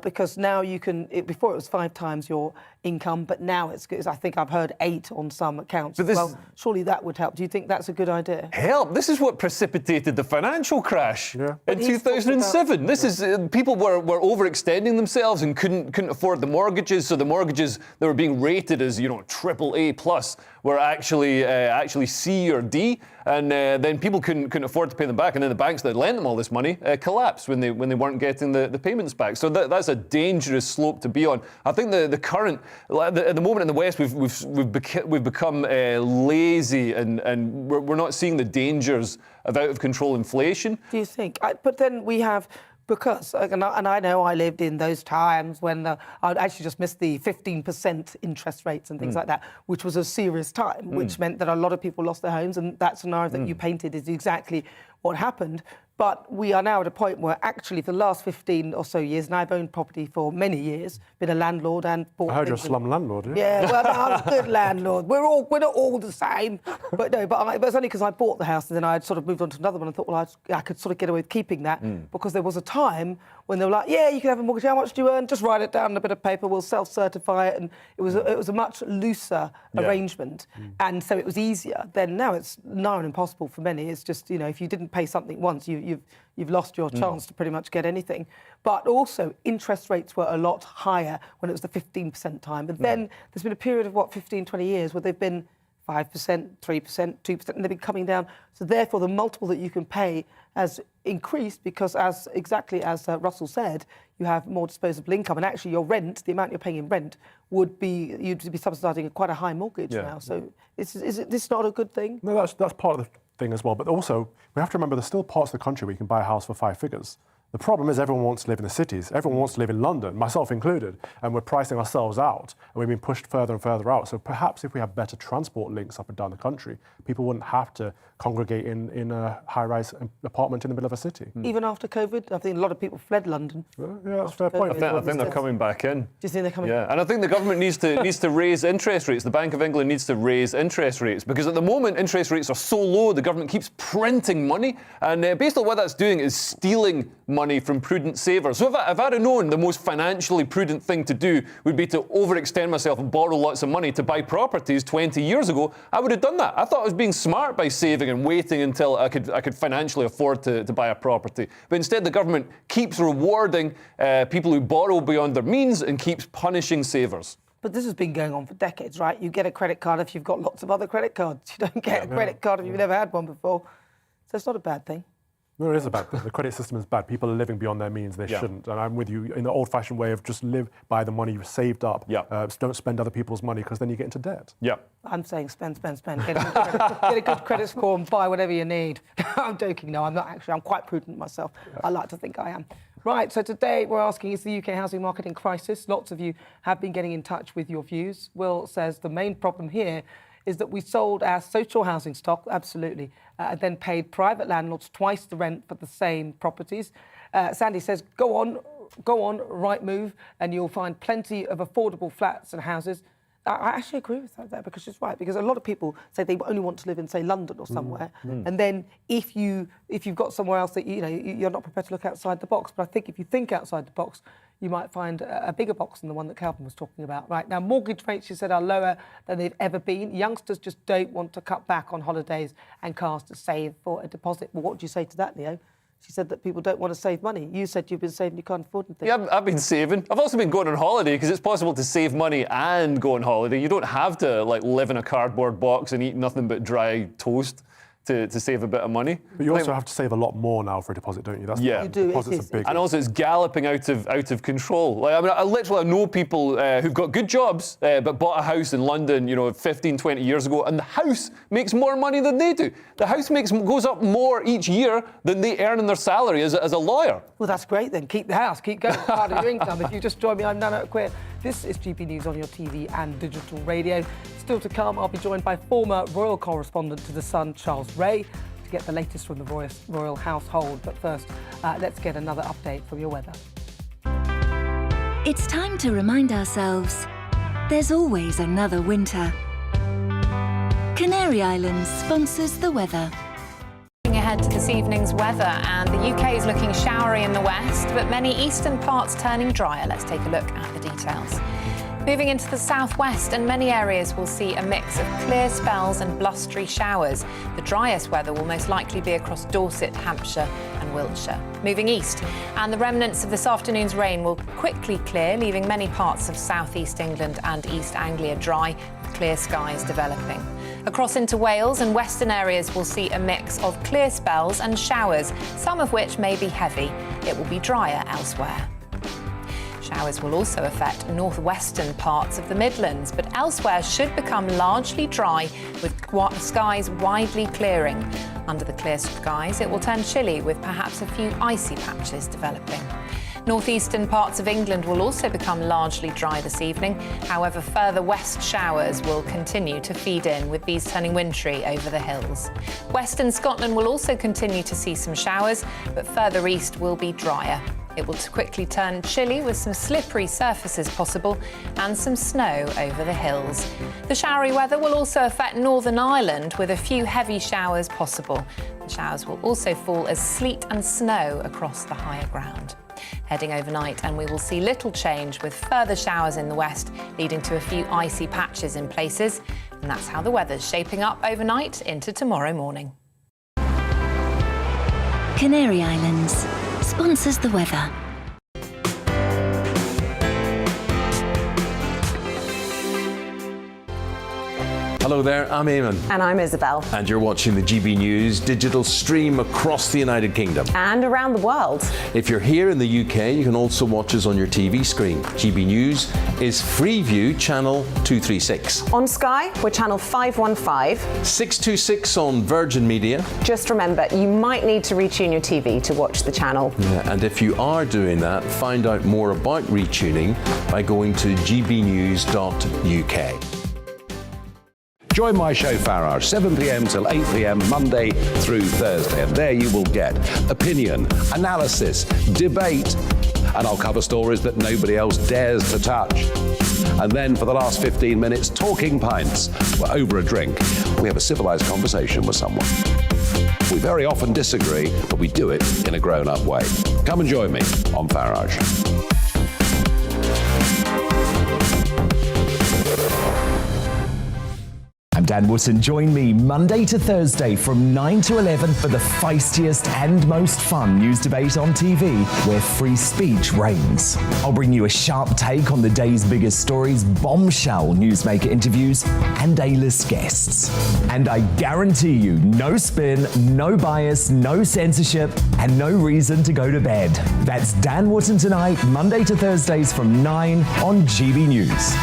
because now you can, before it was 5 times your income, but now it's I think I've heard 8 on some accounts. Well, surely that would help. Do you think that's a good idea? Help! This is what precipitated the financial crash in 2007. This is people were overextending themselves and couldn't afford the mortgages. So the mortgages that were being rated as AAA+ were actually C or D, and then people couldn't afford to pay them back, and then the banks that lent them all this money collapsed when they weren't getting the payments back. So that's a dangerous slope to be on. I think the current at the moment in the West we've become lazy and we're not seeing the dangers of out of control inflation. Do you think? But then we have. Because, and I know I lived in those times when I'd actually just missed the 15% interest rates and things like that, which was a serious time, which meant that a lot of people lost their homes, and that scenario that you painted is exactly what happened. But we are now at a point where actually for the last 15 or so years, and I've owned property for many years, been a landlord and bought. I heard you're a slum landlord. Yeah, well, no, I'm a good landlord. We're not all the same. But no, but it's only because I bought the house and then I'd sort of moved on to another one and thought, well, I could sort of get away with keeping that because there was a time when they were like, yeah, you can have a mortgage. How much do you earn? Just write it down on a bit of paper. We'll self-certify it. And it was a much looser arrangement. And so it was easier. Then now it's nigh on impossible for many. It's just, if you didn't pay something once, you've lost your chance to pretty much get anything. But also, interest rates were a lot higher when it was the 15% time. But then there's been a period of, 15, 20 years where they've been 5%, 3%, 2%, and they've been coming down. So therefore, the multiple that you can pay has increased because, exactly as Russell said, you have more disposable income, and actually your rent, the amount you're paying in rent, you'd be subsidising quite a high mortgage now. So is this not a good thing? No, that's part of the thing as well. But also, we have to remember there's still parts of the country where you can buy a house for 5 figures. The problem is everyone wants to live in the cities. Everyone wants to live in London, myself included, and we're pricing ourselves out, and we've been pushed further and further out. So perhaps if we have better transport links up and down the country, people wouldn't have to congregate in a high-rise apartment in the middle of a city. Even after COVID? I think a lot of people fled London. Yeah, that's a fair point. I think they're coming back in. Do you think they're coming? Yeah, and I think the government needs to raise interest rates. The Bank of England needs to raise interest rates because at the moment interest rates are so low, the government keeps printing money, and basically what that's doing is stealing money from prudent savers. So if I'd have known the most financially prudent thing to do would be to overextend myself and borrow lots of money to buy properties 20 years ago, I would have done that. I thought I was being smart by saving and waiting until I could financially afford to buy a property. But instead, the government keeps rewarding people who borrow beyond their means and keeps punishing savers. But this has been going on for decades, right? You get a credit card if you've got lots of other credit cards. You don't get a credit card if you've never had one before. So it's not a bad thing. No, it is a bad thing. The credit system is bad. People are living beyond their means. They shouldn't. And I'm with you in the old-fashioned way of just live by the money you've saved up. Don't spend other people's money because then you get into debt. I'm saying spend. Get a good credit score and buy whatever you need. I'm joking. No, I'm not actually. I'm quite prudent myself. I like to think I am. Right, so today we're asking, is the UK housing market in crisis? Lots of you have been getting in touch with your views. Will says the main problem here is that we sold our social housing stock, absolutely, and then paid private landlords twice the rent for the same properties. Sandy says, go on, right move, and you'll find plenty of affordable flats and houses. I actually agree with that because she's right, because a lot of people say they only want to live in, say, London or somewhere, and then if you've got somewhere else that you're not prepared to look outside the box. But I think if you think outside the box, you might find a bigger box than the one that Calvin was talking about. Right now, mortgage rates, she said, are lower than they've ever been. Youngsters just don't want to cut back on holidays and cars to save for a deposit. Well, what would you say to that, Leo? She said that people don't want to save money. You said you've been saving, you can't afford anything. Yeah, I've been saving. I've also been going on holiday because it's possible to save money and go on holiday. You don't have to live in a cardboard box and eat nothing but dry toast to save a bit of money. But you also have to save a lot more now for a deposit, don't you? You do. Deposits are big. And also it's galloping out of control. I literally know people who've got good jobs but bought a house in London, 15, 20 years ago, and the house makes more money than they do. The house goes up more each year than they earn in their salary as a lawyer. Well, that's great then. Keep the house, keep going. Part of your income. If you just join me, I'm Nana Akua. This is GB News on your TV and digital radio. Still to come, I'll be joined by former royal correspondent to The Sun, Charles Ray, to get the latest from the royal household. But first, let's get another update from your weather. It's time to remind ourselves there's always another winter. Canary Islands sponsors the weather. Ahead to this evening's weather, and the UK is looking showery in the west, but many eastern parts turning drier. Let's take a look at the details. Moving into the southwest, and many areas will see a mix of clear spells and blustery showers. The driest weather will most likely be across Dorset, Hampshire and Wiltshire. Moving east, and the remnants of this afternoon's rain will quickly clear, leaving many parts of southeast England and East Anglia dry, with clear skies developing. Across into Wales and western areas will see a mix of clear spells and showers, some of which may be heavy. It will be drier elsewhere. Showers will also affect northwestern parts of the Midlands, but elsewhere should become largely dry, with skies widely clearing. Under the clear skies, it will turn chilly, with perhaps a few icy patches developing. Northeastern parts of England will also become largely dry this evening. However, further west showers will continue to feed in, with these turning wintry over the hills. Western Scotland will also continue to see some showers, but further east will be drier. It will quickly turn chilly, with some slippery surfaces possible and some snow over the hills. The showery weather will also affect Northern Ireland, with a few heavy showers possible. The showers will also fall as sleet and snow across the higher ground. Heading overnight, and we will see little change, with further showers in the west, leading to a few icy patches in places. And that's how the weather's shaping up overnight into tomorrow morning. Canary Islands sponsors the weather. Hello there, I'm Eamon. And I'm Isabel. And you're watching the GB News digital stream across the United Kingdom. And around the world. If you're here in the UK, you can also watch us on your TV screen. GB News is Freeview channel 236. On Sky, we're channel 515. 626 on Virgin Media. Just remember, you might need to retune your TV to watch the channel. Yeah, and if you are doing that, find out more about retuning by going to gbnews.uk. Join my show Farage, 7 p.m. till 8 p.m. Monday through Thursday, and there you will get opinion, analysis, debate, and I'll cover stories that nobody else dares to touch. And then for the last 15 minutes, talking pints. We're over a drink. We have a civilized conversation with someone. We very often disagree, but we do it in a grown-up way. Come and join me on Farage. I'm Dan Wootton. Join me Monday to Thursday from 9 to 11 for the feistiest and most fun news debate on TV, where free speech reigns. I'll bring you a sharp take on the day's biggest stories, bombshell newsmaker interviews, and A-list guests. And I guarantee you, no spin, no bias, no censorship, and no reason to go to bed. That's Dan Wootton tonight, Monday to Thursdays from 9 on GB News.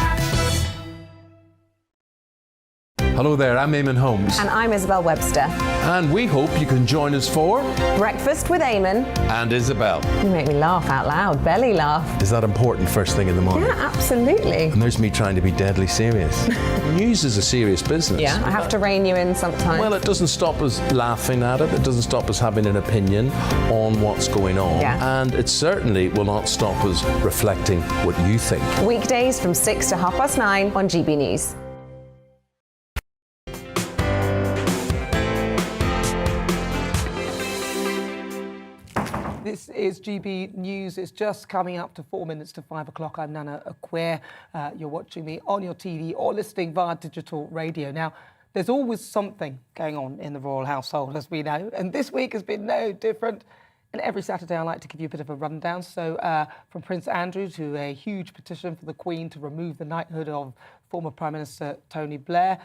Hello there, I'm Eamon Holmes. And I'm Isabel Webster. And we hope you can join us for Breakfast with Eamon. And Isabel. You make me laugh out loud, belly laugh. Is that important first thing in the morning? Yeah, absolutely. And there's me trying to be deadly serious. News is a serious business. Yeah, I have to rein you in sometimes. Well, it doesn't stop us laughing at it. It doesn't stop us having an opinion on what's going on. Yeah. And it certainly will not stop us reflecting what you think. Weekdays from 6 to 9:30 on GB News. This is GB News. It's just coming up to 4 minutes to 5 o'clock. I'm Nana Akua. You're watching me on your TV or listening via digital radio. Now, there's always something going on in the royal household, as we know, and this week has been no different. And every Saturday, I like to give you a bit of a rundown. So, from Prince Andrew to a huge petition for the Queen to remove the knighthood of former Prime Minister Tony Blair.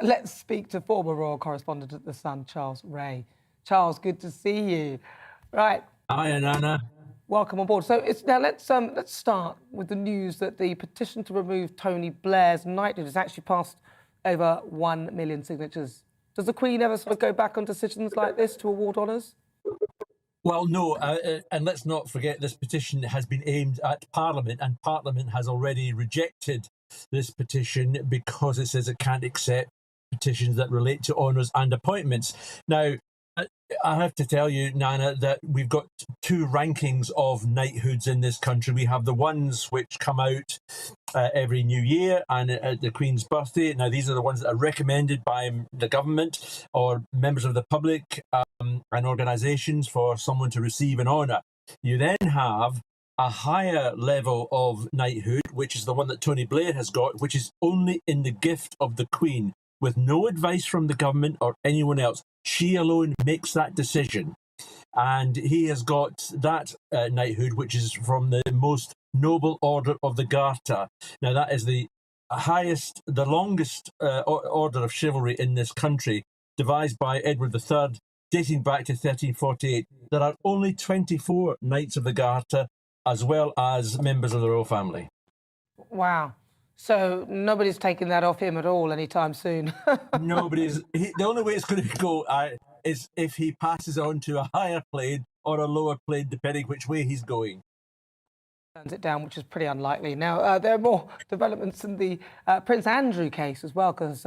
Let's speak to former royal correspondent at The Sun, Charles Ray. Charles, good to see you. Right. Hi, Anna. Welcome on board. So now let's start with the news that the petition to remove Tony Blair's knighthood has actually passed over 1 million signatures. Does the Queen ever sort of go back on decisions like this to award honours? Well, no, and let's not forget this petition has been aimed at Parliament, and Parliament has already rejected this petition because it says it can't accept petitions that relate to honours and appointments. Now, I have to tell you, Nana, that we've got two rankings of knighthoods in this country. We have the ones which come out every new year and at the Queen's birthday. Now, these are the ones that are recommended by the government or members of the public and organisations for someone to receive an honour. You then have a higher level of knighthood, which is the one that Tony Blair has got, which is only in the gift of the Queen, with no advice from the government or anyone else. She alone makes that decision. And he has got that knighthood, which is from the most noble order of the Garter. Now, that is the highest, the longest order of chivalry in this country, devised by Edward III, dating back to 1348. There are only 24 Knights of the Garter, as well as members of the royal family. Wow. So nobody's taking that off him at all anytime soon. Nobody's. The only way it's going to go is if he passes on to a higher plane or a lower plane, depending which way he's going. Turns it down, which is pretty unlikely. Now, there are more developments in the Prince Andrew case as well, because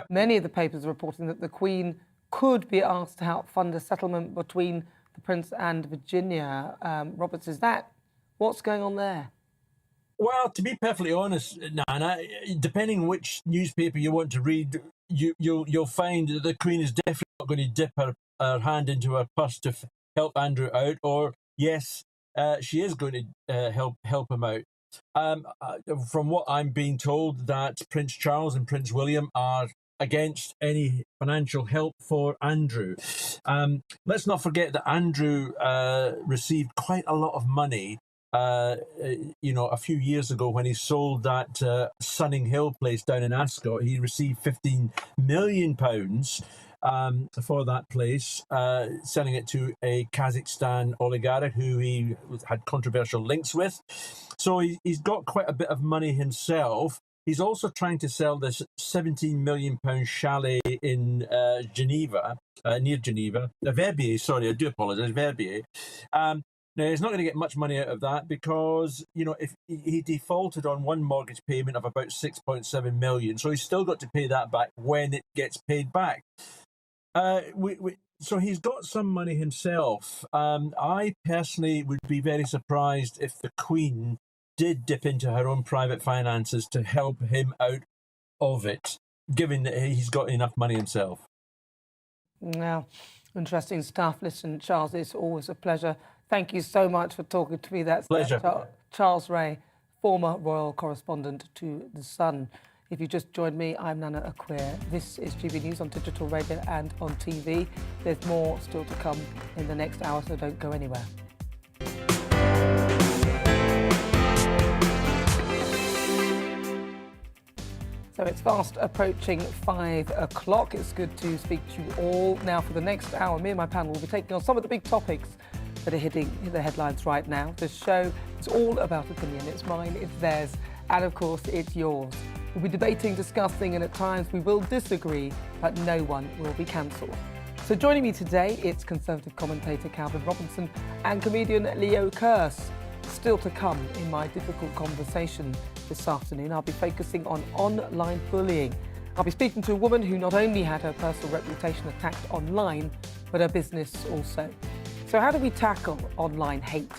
many of the papers are reporting that the Queen could be asked to help fund a settlement between the Prince and Virginia. Roberts, is that what's going on there? Well, to be perfectly honest, Nana, depending which newspaper you want to read, you'll find that the Queen is definitely not going to dip her hand into her purse to help Andrew out, or yes, she is going to help him out. From what I'm being told, that Prince Charles and Prince William are against any financial help for Andrew. Let's not forget that Andrew received quite a lot of money a few years ago when he sold that Sunning Hill place down in Ascot, he received £15 million for that place, selling it to a Kazakhstan oligarch who he had controversial links with. So he's got quite a bit of money himself. He's also trying to sell this £17 million chalet in Geneva, near Geneva. Verbier, sorry, I do apologise, Verbier. Now, he's not going to get much money out of that because, if he defaulted on one mortgage payment of about 6.7 million, so he's still got to pay that back when it gets paid back. So he's got some money himself. I personally would be very surprised if the Queen did dip into her own private finances to help him out of it, given that he's got enough money himself. Now, interesting stuff. Listen, Charles, it's always a pleasure. Thank you so much for talking to me. That's pleasure. Charles Ray, former royal correspondent to The Sun. If you just joined me, I'm Nana Akua. This is GB News on digital radio and on TV. There's more still to come in the next hour, so don't go anywhere. So it's fast approaching 5 o'clock. It's good to speak to you all. Now, for the next hour, me and my panel will be taking on some of the big topics that are hitting the headlines right now. This show is all about opinion. It's mine, it's theirs, and of course, it's yours. We'll be debating, discussing, and at times we will disagree, but no one will be cancelled. So joining me today, it's Conservative commentator Calvin Robinson and comedian Leo Kearse. Still to come in my difficult conversation this afternoon, I'll be focusing on online bullying. I'll be speaking to a woman who not only had her personal reputation attacked online, but her business also. So how do we tackle online hate?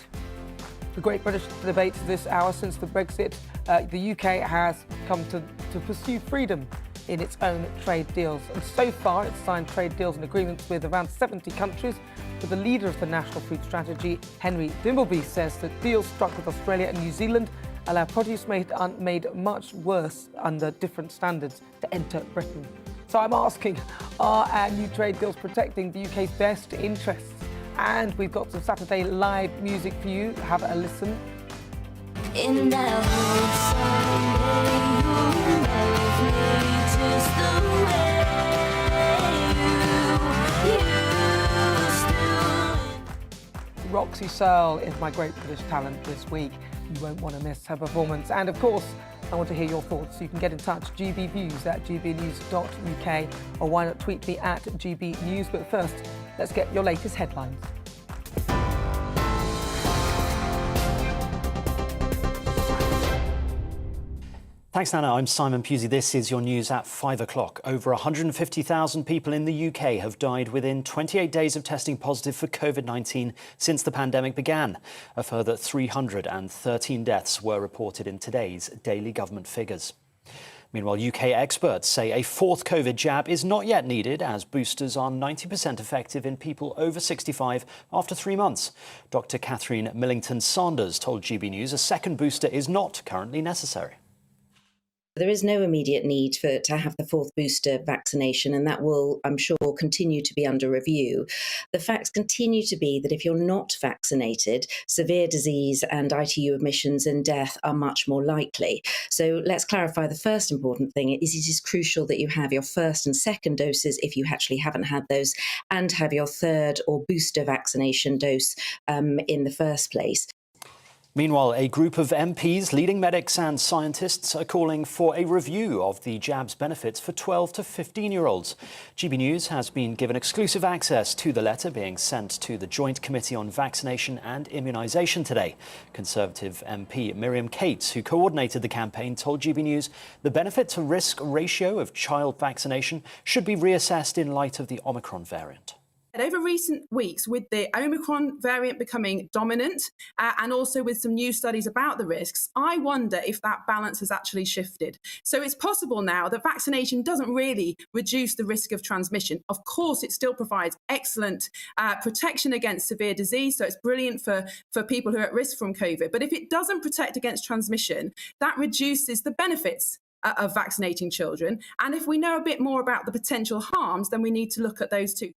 The great British debate this hour. Since the Brexit, the UK has come to pursue freedom in its own trade deals. And so far, it's signed trade deals and agreements with around 70 countries. But the leader of the National Food Strategy, Henry Dimbleby, says that deals struck with Australia and New Zealand allow produce made much worse under different standards to enter Britain. So I'm asking, are our new trade deals protecting the UK's best interests? And we've got some Saturday live music for you. Have a listen. In that Roxy Searle is my great British talent this week. You won't want to miss her performance. And of course, I want to hear your thoughts. You can get in touch, gbviews at gbnews.uk, or why not tweet me at gbnews. But first, let's get your latest headlines. Thanks, Nana. I'm Simon Pusey. This is your news at 5 o'clock. Over 150,000 people in the UK have died within 28 days of testing positive for COVID-19 since the pandemic began. A further 313 deaths were reported in today's daily government figures. Meanwhile, UK experts say a fourth COVID jab is not yet needed, as boosters are 90% effective in people over 65 after 3 months. Dr. Catherine Millington-Sanders told GB News a second booster is not currently necessary. There is no immediate need to have the fourth booster vaccination, and that will, I'm sure, continue to be under review. The facts continue to be that if you're not vaccinated, severe disease and ITU admissions and death are much more likely. So let's clarify, the first important thing is it is crucial that you have your first and second doses if you actually haven't had those, and have your third or booster vaccination dose in the first place. Meanwhile, a group of MPs, leading medics and scientists are calling for a review of the jab's benefits for 12 to 15-year-olds. GB News has been given exclusive access to the letter being sent to the Joint Committee on Vaccination and Immunisation today. Conservative MP Miriam Cates, who coordinated the campaign, told GB News the benefit-to-risk ratio of child vaccination should be reassessed in light of the Omicron variant. Over recent weeks, with the Omicron variant becoming dominant and also with some new studies about the risks, I wonder if that balance has actually shifted. So it's possible now that vaccination doesn't really reduce the risk of transmission. Of course, it still provides excellent protection against severe disease. So it's brilliant for people who are at risk from COVID. But if it doesn't protect against transmission, that reduces the benefits of vaccinating children. And if we know a bit more about the potential harms, then we need to look at those too.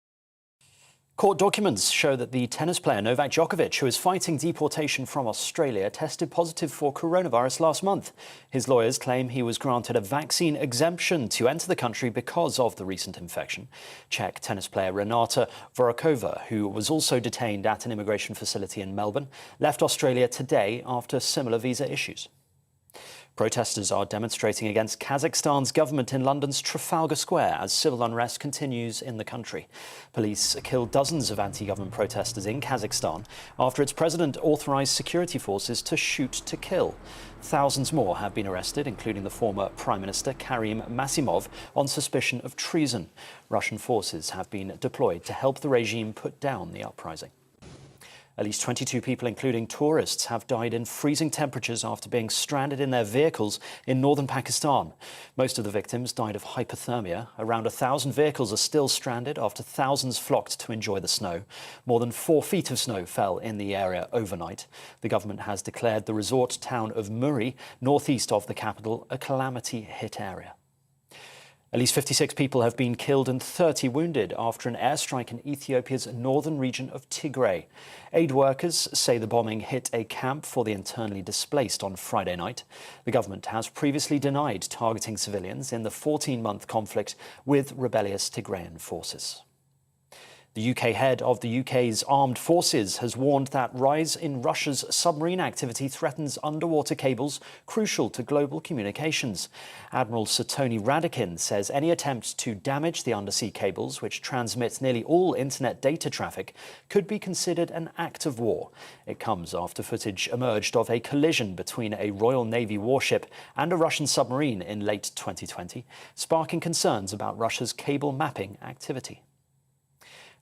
Court documents show that the tennis player Novak Djokovic, who is fighting deportation from Australia, tested positive for coronavirus last month. His lawyers claim he was granted a vaccine exemption to enter the country because of the recent infection. Czech tennis player Renata Vorokova, who was also detained at an immigration facility in Melbourne, left Australia today after similar visa issues. Protesters are demonstrating against Kazakhstan's government in London's Trafalgar Square as civil unrest continues in the country. Police killed dozens of anti-government protesters in Kazakhstan after its president authorized security forces to shoot to kill. Thousands more have been arrested, including the former Prime Minister Karim Masimov, on suspicion of treason. Russian forces have been deployed to help the regime put down the uprising. At least 22 people, including tourists, have died in freezing temperatures after being stranded in their vehicles in northern Pakistan. Most of the victims died of hypothermia. Around 1,000 vehicles are still stranded after thousands flocked to enjoy the snow. More than 4 feet of snow fell in the area overnight. The government has declared the resort town of Muri, northeast of the capital, a calamity-hit area. At least 56 people have been killed and 30 wounded after an airstrike in Ethiopia's northern region of Tigray. Aid workers say the bombing hit a camp for the internally displaced on Friday night. The government has previously denied targeting civilians in the 14-month conflict with rebellious Tigrayan forces. The UK head of the UK's armed forces has warned that rise in Russia's submarine activity threatens underwater cables crucial to global communications. Admiral Sir Tony Radakin says any attempt to damage the undersea cables, which transmit nearly all internet data traffic, could be considered an act of war. It comes after footage emerged of a collision between a Royal Navy warship and a Russian submarine in late 2020, sparking concerns about Russia's cable mapping activity.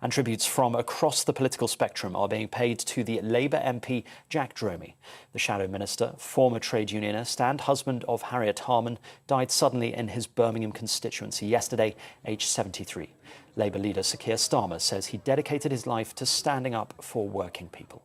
And tributes from across the political spectrum are being paid to the Labour MP Jack Dromey. The Shadow Minister, former trade unionist and husband of Harriet Harman, died suddenly in his Birmingham constituency yesterday, aged 73. Labour leader Sir Keir Starmer says he dedicated his life to standing up for working people.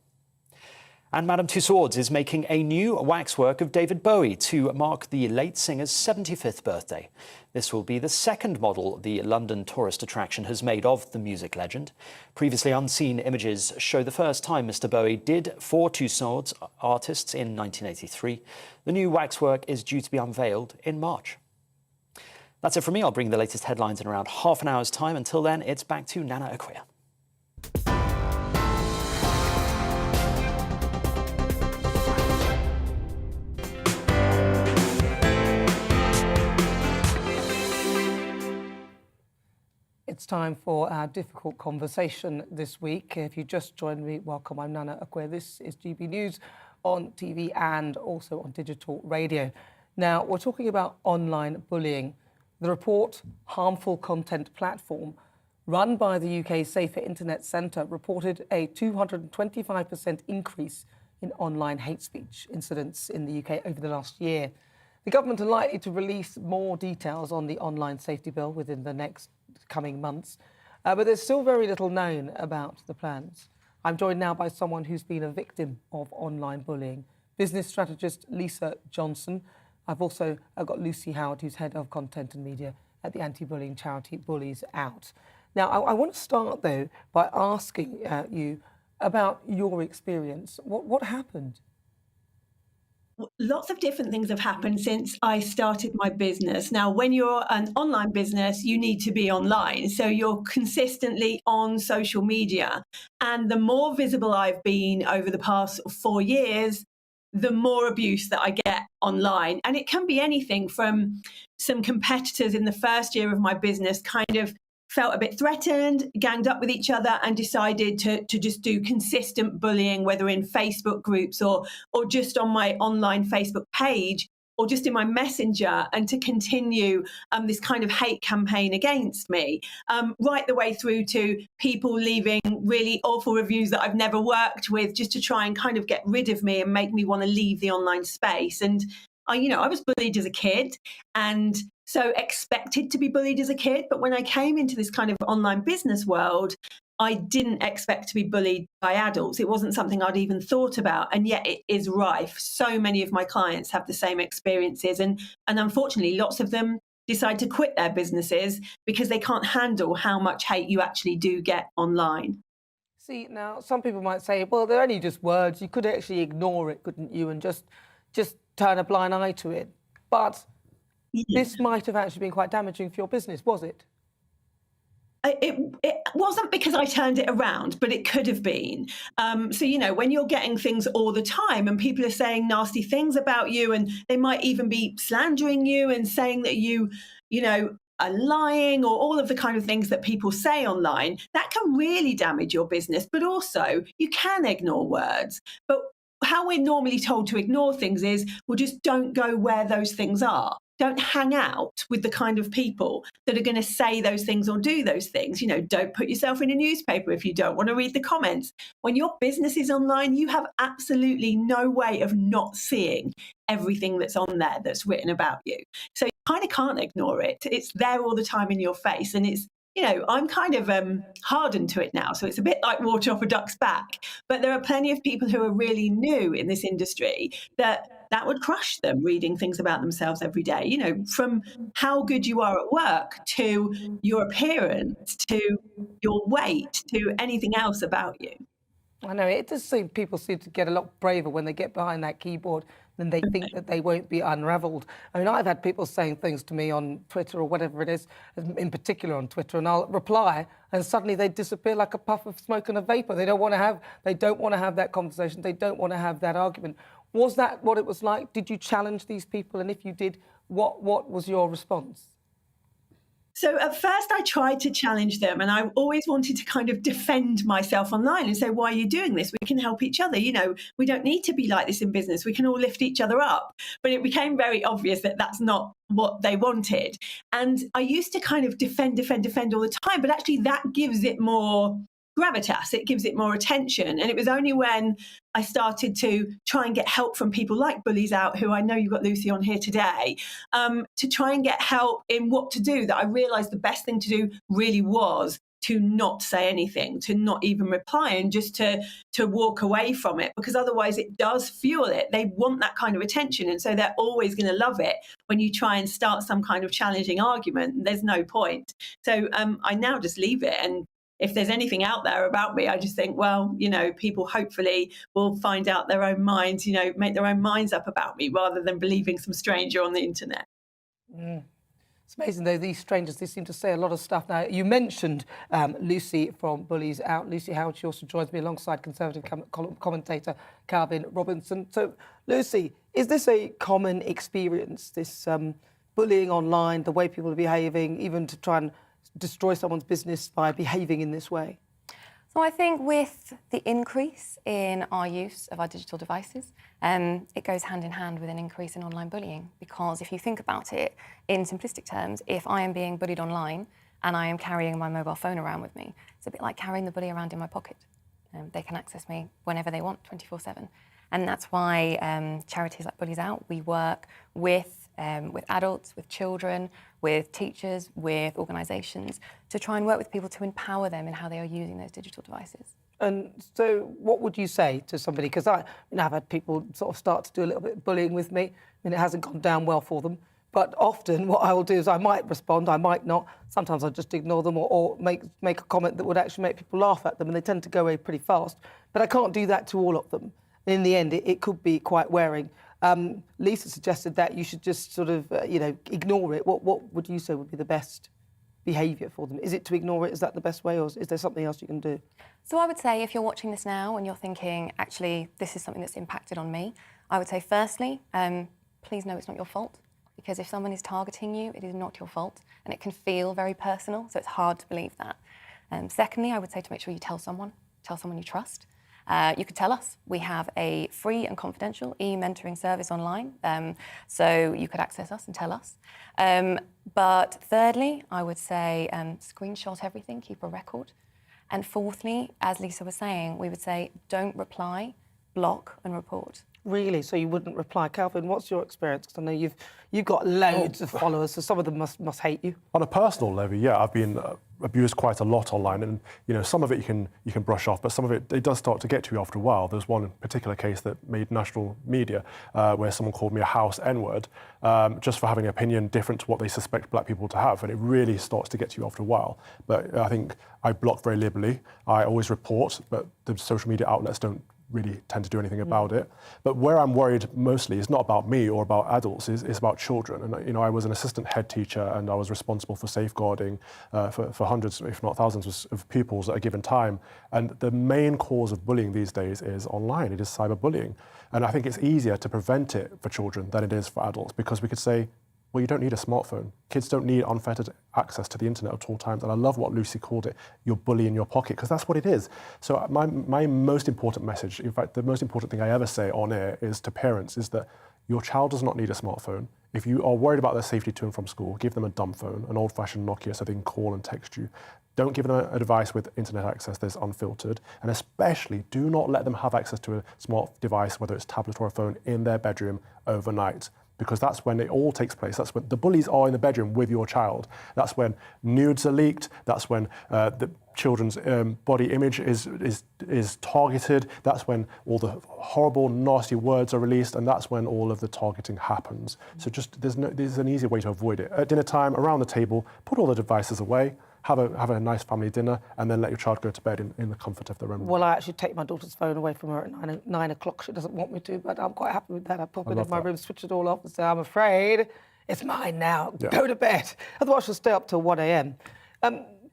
And Madame Tussauds is making a new waxwork of David Bowie to mark the late singer's 75th birthday. This will be the second model the London tourist attraction has made of the music legend. Previously unseen images show the first time Mr. Bowie did for Tussauds artists in 1983. The new waxwork is due to be unveiled in March. That's it from me. I'll bring the latest headlines in around half an hour's time. Until then, it's back to Nana Akua. It's time for our difficult conversation this week. If you just joined me, welcome. I'm Nana Akua. This is GB News on TV and also on digital radio. Now, we're talking about online bullying. The report, Harmful Content Platform, run by the UK's Safer Internet Centre, reported a 225% increase in online hate speech incidents in the UK over the last year. The government are likely to release more details on the online safety bill within the next coming months, but there's still very little known about the plans. I'm joined now by someone who's been a victim of online bullying, business strategist Lisa Johnson. I've also got Lucy Howard, who's head of content and media at the anti-bullying charity Bullies Out. Now, I want to start, though, by asking you about your experience. What happened? Lots of different things have happened since I started my business. Now, when you're an online business, you need to be online. So you're consistently on social media. And the more visible I've been over the past 4 years, the more abuse that I get online. And it can be anything from some competitors in the first year of my business kind of felt a bit threatened, ganged up with each other and decided to just do consistent bullying, whether in Facebook groups or just on my online Facebook page or just in my messenger, and to continue this kind of hate campaign against me, right the way through to people leaving really awful reviews that I've never worked with just to try and kind of get rid of me and make me want to leave the online space. And I was bullied as a kid and so expected to be bullied as a kid. But when I came into this kind of online business world, I didn't expect to be bullied by adults. It wasn't something I'd even thought about. And yet it is rife. So many of my clients have the same experiences. And unfortunately, lots of them decide to quit their businesses because they can't handle how much hate you actually do get online. See, now, some people might say, well, they're only just words. You could actually ignore it, couldn't you, and just turn a blind eye to it. But this might have actually been quite damaging for your business, was it? It wasn't because I turned it around, but it could have been. So, you know, when you're getting things all the time and people are saying nasty things about you, and they might even be slandering you and saying that you know, are lying, or all of the kind of things that people say online, that can really damage your business. But also, you can ignore words. But how we're normally told to ignore things is, well, just don't go where those things are. Don't hang out with the kind of people that are going to say those things or do those things. You know, don't put yourself in a newspaper if you don't want to read the comments. When your business is online, you have absolutely no way of not seeing everything that's on there that's written about you. So you kind of can't ignore it. It's there all the time in your face. And it's, you know, I'm kind of hardened to it now. So it's a bit like water off a duck's back. But there are plenty of people who are really new in this industry that would crush them, reading things about themselves every day. You know, from how good you are at work to your appearance to your weight to anything else about you. I know, it does seem people seem to get a lot braver when they get behind that keyboard than they think that they won't be unravelled. I mean, I've had people saying things to me on Twitter or whatever it is, in particular on Twitter, and I'll reply, and suddenly they disappear like a puff of smoke and a vapour. They don't want to have that conversation. They don't want to have that argument. Was that what it was like? Did you challenge these people? And if you did, what was your response? So at first I tried to challenge them, and I always wanted to kind of defend myself online and say, why are you doing this? We can help each other. You know, we don't need to be like this in business. We can all lift each other up. But it became very obvious that that's not what they wanted. And I used to kind of defend all the time, but actually that gives it more gravitas, it gives it more attention. And it was only when I started to try and get help from people like Bullies Out, who I know you've got Lucy on here today, to try and get help in what to do, that I realised the best thing to do really was to not say anything, to not even reply, and just to walk away from it, because otherwise it does fuel it. They want that kind of attention, and so they're always going to love it when you try and start some kind of challenging argument. There's no point. So I now just leave it, and if there's anything out there about me, I just think, well, you know, people hopefully will find out their own minds, you know, make their own minds up about me rather than believing some stranger on the internet. It's amazing, though, these strangers, they seem to say a lot of stuff. Now, you mentioned Lucy from Bullies Out. Lucy Howard, she also joins me alongside Conservative commentator Calvin Robinson. So, Lucy, is this a common experience, this bullying online, the way people are behaving, even to try and destroy someone's business by behaving in this way? So I think with the increase in our use of our digital devices, it goes hand in hand with an increase in online bullying. Because if you think about it in simplistic terms, if I am being bullied online and I am carrying my mobile phone around with me, it's a bit like carrying the bully around in my pocket. They can access me whenever they want, 24/7. And that's why charities like Bullies Out, we work with adults, with children, with teachers, with organisations, to try and work with people to empower them in how they are using those digital devices. And so what would you say to somebody? Because I've had people sort of start to do a little bit of bullying with me, and it hasn't gone down well for them. But often what I will do is I might respond, I might not. Sometimes I just ignore them or make a comment that would actually make people laugh at them, and they tend to go away pretty fast. But I can't do that to all of them. In the end, it could be quite wearing. Lisa suggested that you should just sort of, ignore it. What would you say would be the best behaviour for them? Is it to ignore it? Is that the best way, or is there something else you can do? So I would say if you're watching this now and you're thinking, actually, this is something that's impacted on me, I would say, firstly, please know it's not your fault. Because if someone is targeting you, it is not your fault, and it can feel very personal, so it's hard to believe that. Secondly, I would say to make sure you tell someone you trust. You could tell us. We have a free and confidential e-mentoring service online, so you could access us and tell us. But thirdly, I would say screenshot everything, keep a record. And fourthly, as Lisa was saying, we would say don't reply, block and report. Really? So you wouldn't reply? Calvin, what's your experience? Because I know you've got loads of followers, so some of them must hate you. On a personal level, yeah, I've been abused quite a lot online, and some of it you can brush off, but some of it does start to get to you after a while. There's one particular case that made national media where someone called me a house N-word just for having an opinion different to what they suspect black people to have, and it really starts to get to you after a while. But I think I block very liberally. I always report, but the social media outlets don't really tend to do anything about it. But where I'm worried mostly is not about me or about adults, it's about children. And I was an assistant head teacher, and I was responsible for safeguarding for hundreds, if not thousands, of pupils at a given time. And the main cause of bullying these days is online. It is cyberbullying. And I think it's easier to prevent it for children than it is for adults, because we could say, well, you don't need a smartphone. Kids don't need unfettered access to the internet at all times. And I love what Lucy called it, your bully in your pocket, because that's what it is. So my most important message, in fact, the most important thing I ever say on air is to parents, is that your child does not need a smartphone. If you are worried about their safety to and from school, give them a dumb phone, an old-fashioned Nokia, so they can call and text you. Don't give them a device with internet access that's unfiltered. And especially, do not let them have access to a smart device, whether it's a tablet or a phone, in their bedroom overnight. Because that's when it all takes place. That's when the bullies are in the bedroom with your child. That's when nudes are leaked. That's when the children's body image is targeted. That's when all the horrible, nasty words are released, and that's when all of the targeting happens. So just there's an easy way to avoid it. At dinner time, around the table, put all the devices away. Have a nice family dinner, and then let your child go to bed in the comfort of their own room. Well, I actually take my daughter's phone away from her at 9 o'clock. She doesn't want me to, but I'm quite happy with that. I pop it in my room, switch it all off, and say, I'm afraid it's mine now. Yeah. Go to bed. Otherwise, she'll stay up till 1 a.m.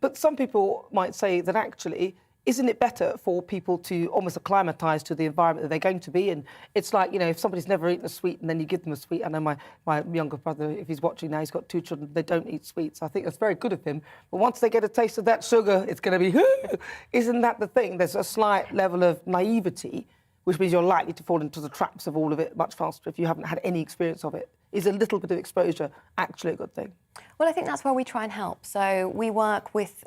But some people might say that actually, isn't it better for people to almost acclimatise to the environment that they're going to be in? It's like, if somebody's never eaten a sweet and then you give them a sweet. I know my younger brother, if he's watching now, he's got 2 children, they don't eat sweets. I think that's very good of him. But once they get a taste of that sugar, it's going to be, isn't that the thing? There's a slight level of naivety, which means you're likely to fall into the traps of all of it much faster if you haven't had any experience of it. Is a little bit of exposure actually a good thing? Well, I think that's where we try and help. So we work with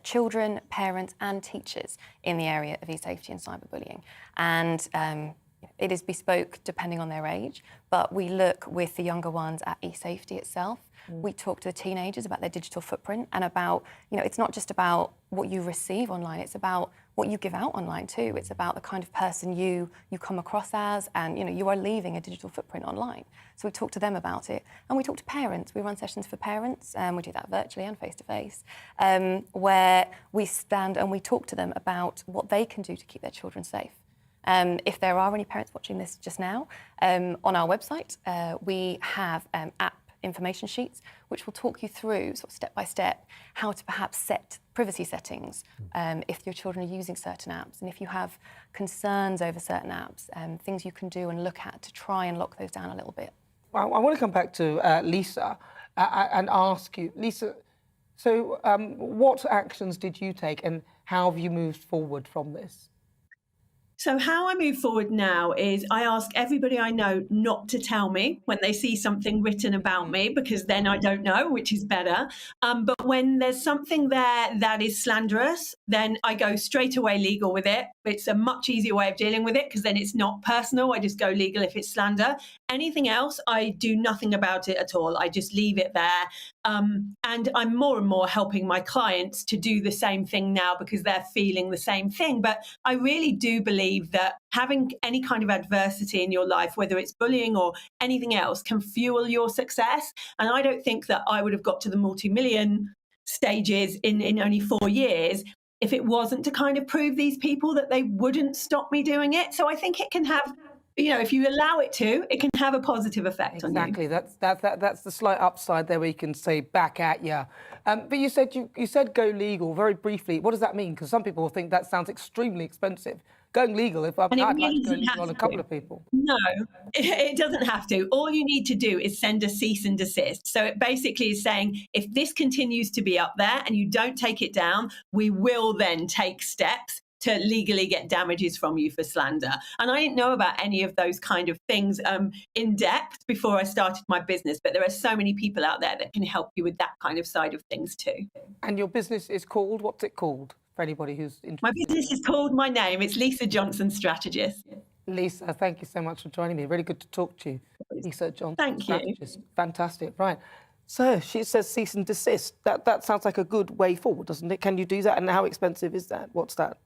children, parents and teachers in the area of e-safety and cyberbullying. And it is bespoke depending on their age, but we look with the younger ones at e-safety itself. We talk to the teenagers about their digital footprint and about, it's not just about what you receive online, it's about what you give out online too. It's about the kind of person you come across as, and you are leaving a digital footprint online. So we talk to them about it, and we talk to parents. We run sessions for parents, and we do that virtually and face-to-face, where we stand and we talk to them about what they can do to keep their children safe. If there are any parents watching this just now, on our website, we have app information sheets, which will talk you through sort of step by step how to perhaps set privacy settings if your children are using certain apps, and if you have concerns over certain apps, things you can do and look at to try and lock those down a little bit. Well, I want to come back to Lisa and ask you, Lisa, so what actions did you take and how have you moved forward from this? So how I move forward now is I ask everybody I know not to tell me when they see something written about me, because then I don't know, which is better. But when there's something there that is slanderous, then I go straight away legal with it. It's a much easier way of dealing with it because then it's not personal. I just go legal if it's slander. Anything else, I do nothing about it at all. I just leave it there. And I'm more and more helping my clients to do the same thing now because they're feeling the same thing. But I really do believe that having any kind of adversity in your life, whether it's bullying or anything else, can fuel your success. And I don't think that I would have got to the multi-million stages in only 4 years if it wasn't to kind of prove these people that they wouldn't stop me doing it. So I think it can have, if you allow it to, it can have a positive effect on you. Exactly. That's the slight upside there where you can say back at you. But you said go legal very briefly. What does that mean? Because some people think that sounds extremely expensive. Going legal, I'd like to go legal on a couple of people. No, it doesn't have to. All you need to do is send a cease and desist. So it basically is saying, if this continues to be up there and you don't take it down, we will then take steps to legally get damages from you for slander. And I didn't know about any of those kind of things in depth before I started my business, but there are so many people out there that can help you with that kind of side of things too. And your business is called, what's it called? For anybody who's interested. My business is called my name. It's Lisa Johnson Strategist. Lisa, thank you so much for joining me. Really good to talk to you. Lisa Johnson. Thank you. Strategist. Fantastic. Right. So she says cease and desist. That sounds like a good way forward, doesn't it? Can you do that? And how expensive is that? What's that?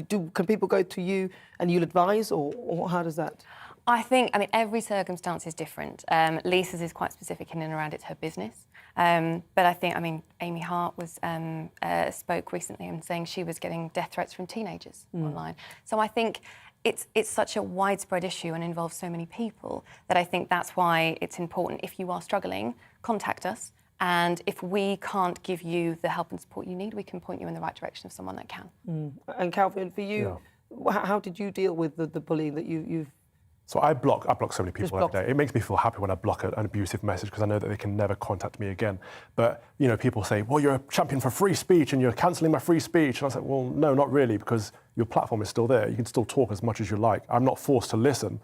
Can people go to you and you'll advise, or how does that? I mean, every circumstance is different. Lisa's is quite specific in and around it's her business. But I think, Amy Hart spoke recently and saying she was getting death threats from teenagers online. So I think it's such a widespread issue and involves so many people that I think that's why it's important. If you are struggling, contact us. And if we can't give you the help and support you need, we can point you in the right direction of someone that can. And Calvin, for you, how did you deal with the bullying that you've... So I block so many people every day. It makes me feel happy when I block an abusive message because I know that they can never contact me again. But, people say, well, you're a champion for free speech and you're cancelling my free speech. And I said, well, no, not really, because your platform is still there. You can still talk as much as you like. I'm not forced to listen.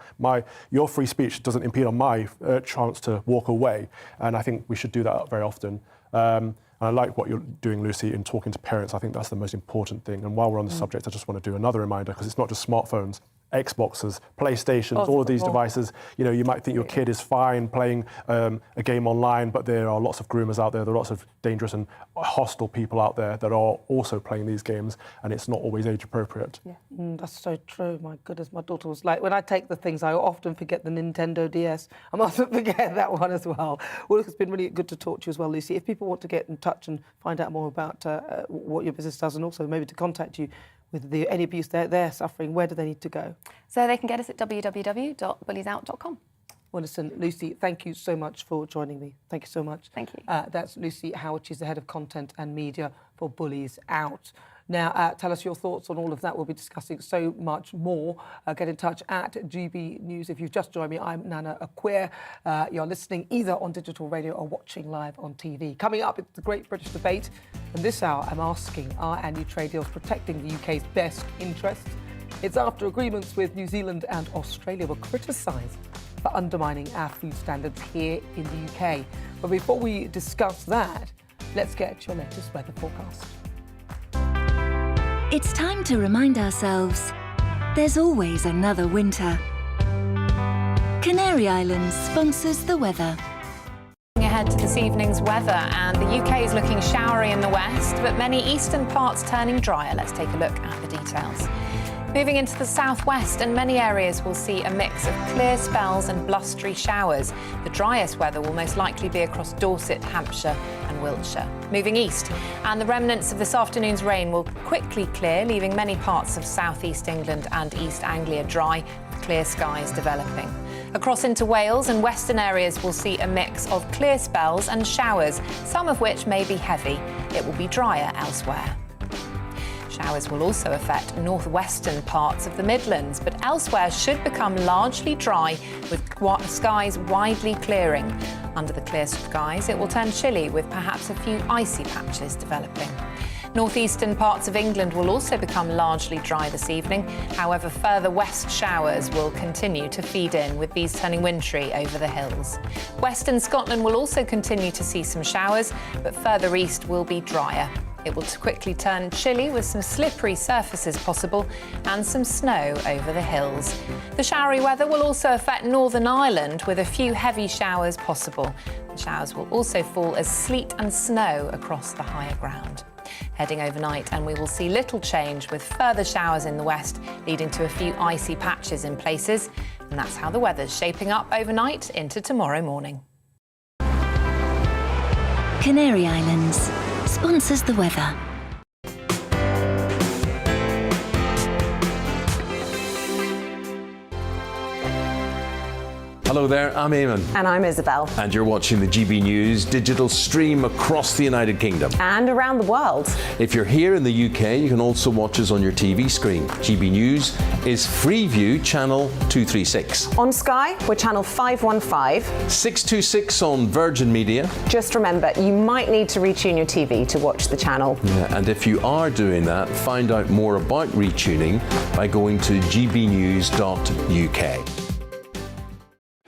Your free speech doesn't impede on my chance to walk away. And I think we should do that very often. And I like what you're doing, Lucy, in talking to parents. I think that's the most important thing. And while we're on the subject, I just want to do another reminder, because it's not just smartphones. Xboxes, PlayStations, all of these devices. You might think your kid is fine playing a game online, but there are lots of groomers out there. There are lots of dangerous and hostile people out there that are also playing these games, and it's not always age appropriate. Yeah, that's so true. My goodness, my daughter was like, when I take the things, I often forget the Nintendo DS. I mustn't forget that one as well. Well, look, it's been really good to talk to you as well, Lucy. If people want to get in touch and find out more about what your business does, and also maybe to contact you with any abuse they're suffering, where do they need to go? So they can get us at www.bulliesout.com. Well, listen, Lucy, thank you so much for joining me. Thank you so much. Thank you. That's Lucy Howard. She's the head of content and media for Bullies Out. Now, tell us your thoughts on all of that. We'll be discussing so much more. Get in touch at GB News. If you've just joined me, I'm Nana Akua. You're listening either on digital radio or watching live on TV. Coming up, it's the Great British Debate. And this hour, I'm asking, are anti-trade deals protecting the UK's best interests? It's after agreements with New Zealand and Australia were criticised for undermining our food standards here in the UK. But before we discuss that, let's get your latest weather forecast. It's time to remind ourselves there's always another winter. Canary Islands sponsors the weather. Ahead to this evening's weather, and the UK is looking showery in the west, but many eastern parts turning drier. Let's take a look at the details. Moving into the southwest, and many areas will see a mix of clear spells and blustery showers. The driest weather will most likely be across Dorset, Hampshire and Wiltshire. Moving east, and the remnants of this afternoon's rain will quickly clear, leaving many parts of southeast England and East Anglia dry, with clear skies developing. Across into Wales and western areas will see a mix of clear spells and showers, some of which may be heavy. It will be drier elsewhere. Showers will also affect northwestern parts of the Midlands, but elsewhere should become largely dry, with skies widely clearing. Under the clear skies, it will turn chilly, with perhaps a few icy patches developing. Northeastern parts of England will also become largely dry this evening. However, further west showers will continue to feed in, with these turning wintry over the hills. Western Scotland will also continue to see some showers, but further east will be drier. It will quickly turn chilly, with some slippery surfaces possible and some snow over the hills. The showery weather will also affect Northern Ireland, with a few heavy showers possible. The showers will also fall as sleet and snow across the higher ground. Heading overnight, and we will see little change, with further showers in the west, leading to a few icy patches in places. And that's how the weather's shaping up overnight into tomorrow morning. Canary Islands sponsors the weather. Hello there, I'm Eamon. And I'm Isabel. And you're watching the GB News digital stream across the United Kingdom. And around the world. If you're here in the UK, you can also watch us on your TV screen. GB News is Freeview channel 236. On Sky, we're channel 515. 626 on Virgin Media. Just remember, you might need to retune your TV to watch the channel. Yeah, and if you are doing that, find out more about retuning by going to gbnews.uk.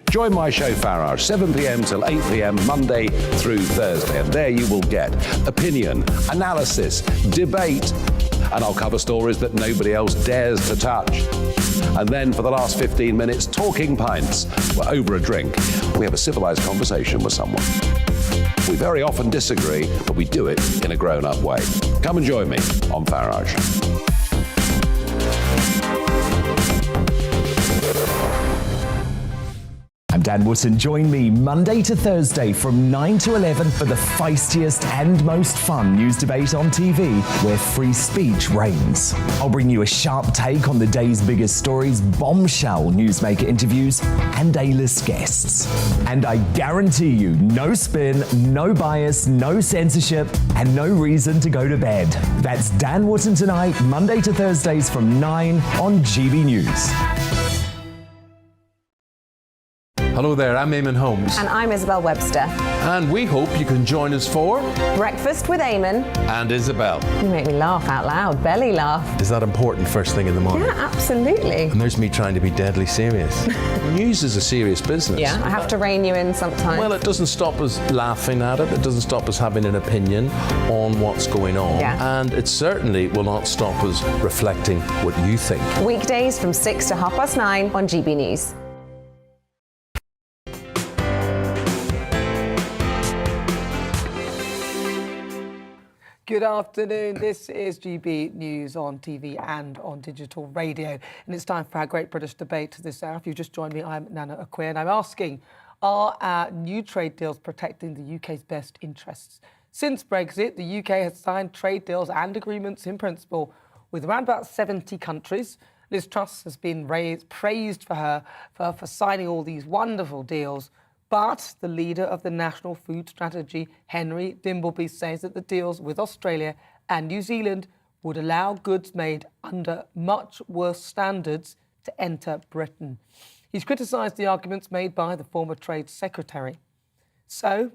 Join my show Farrar, 7 p.m. till 8 p.m. Monday through Thursday, and there you will get opinion, analysis, debate, and I'll cover stories that nobody else dares to touch. And then for the last 15 minutes, Talking Pints. We're over a drink. We have a civilised conversation with someone. We very often disagree, but we do it in a grown-up way. Come and join me on Farage. I'm Dan Wootton. Join me Monday to Thursday from 9 to 11 for the feistiest and most fun news debate on TV, where free speech reigns. I'll bring you a sharp take on the day's biggest stories, bombshell newsmaker interviews, and A-list guests. And I guarantee you, no spin, no bias, no censorship, and no reason to go to bed. That's Dan Wootton tonight, Monday to Thursdays from 9 on GB News. Hello there, I'm Eamon Holmes. And I'm Isabel Webster. And we hope you can join us for Breakfast with Eamon. And Isabel. You make me laugh out loud, belly laugh. Is that important first thing in the morning? Yeah, absolutely. And there's me trying to be deadly serious. News is a serious business. Yeah, I have to rein you in sometimes. Well, it doesn't stop us laughing at it. It doesn't stop us having an opinion on what's going on. Yeah. And it certainly will not stop us reflecting what you think. Weekdays from 6 to 9:30 on GB News. Good afternoon. This is GB News on TV and on digital radio. And it's time for our Great British Debate this hour. If you've just joined me, I'm Nana Akua, and I'm asking, are our new trade deals protecting the UK's best interests? Since Brexit, the UK has signed trade deals and agreements in principle with around about 70 countries. Liz Truss has been praised for signing all these wonderful deals. But the leader of the National Food Strategy, Henry Dimbleby, says that the deals with Australia and New Zealand would allow goods made under much worse standards to enter Britain. He's criticised the arguments made by the former Trade Secretary. So,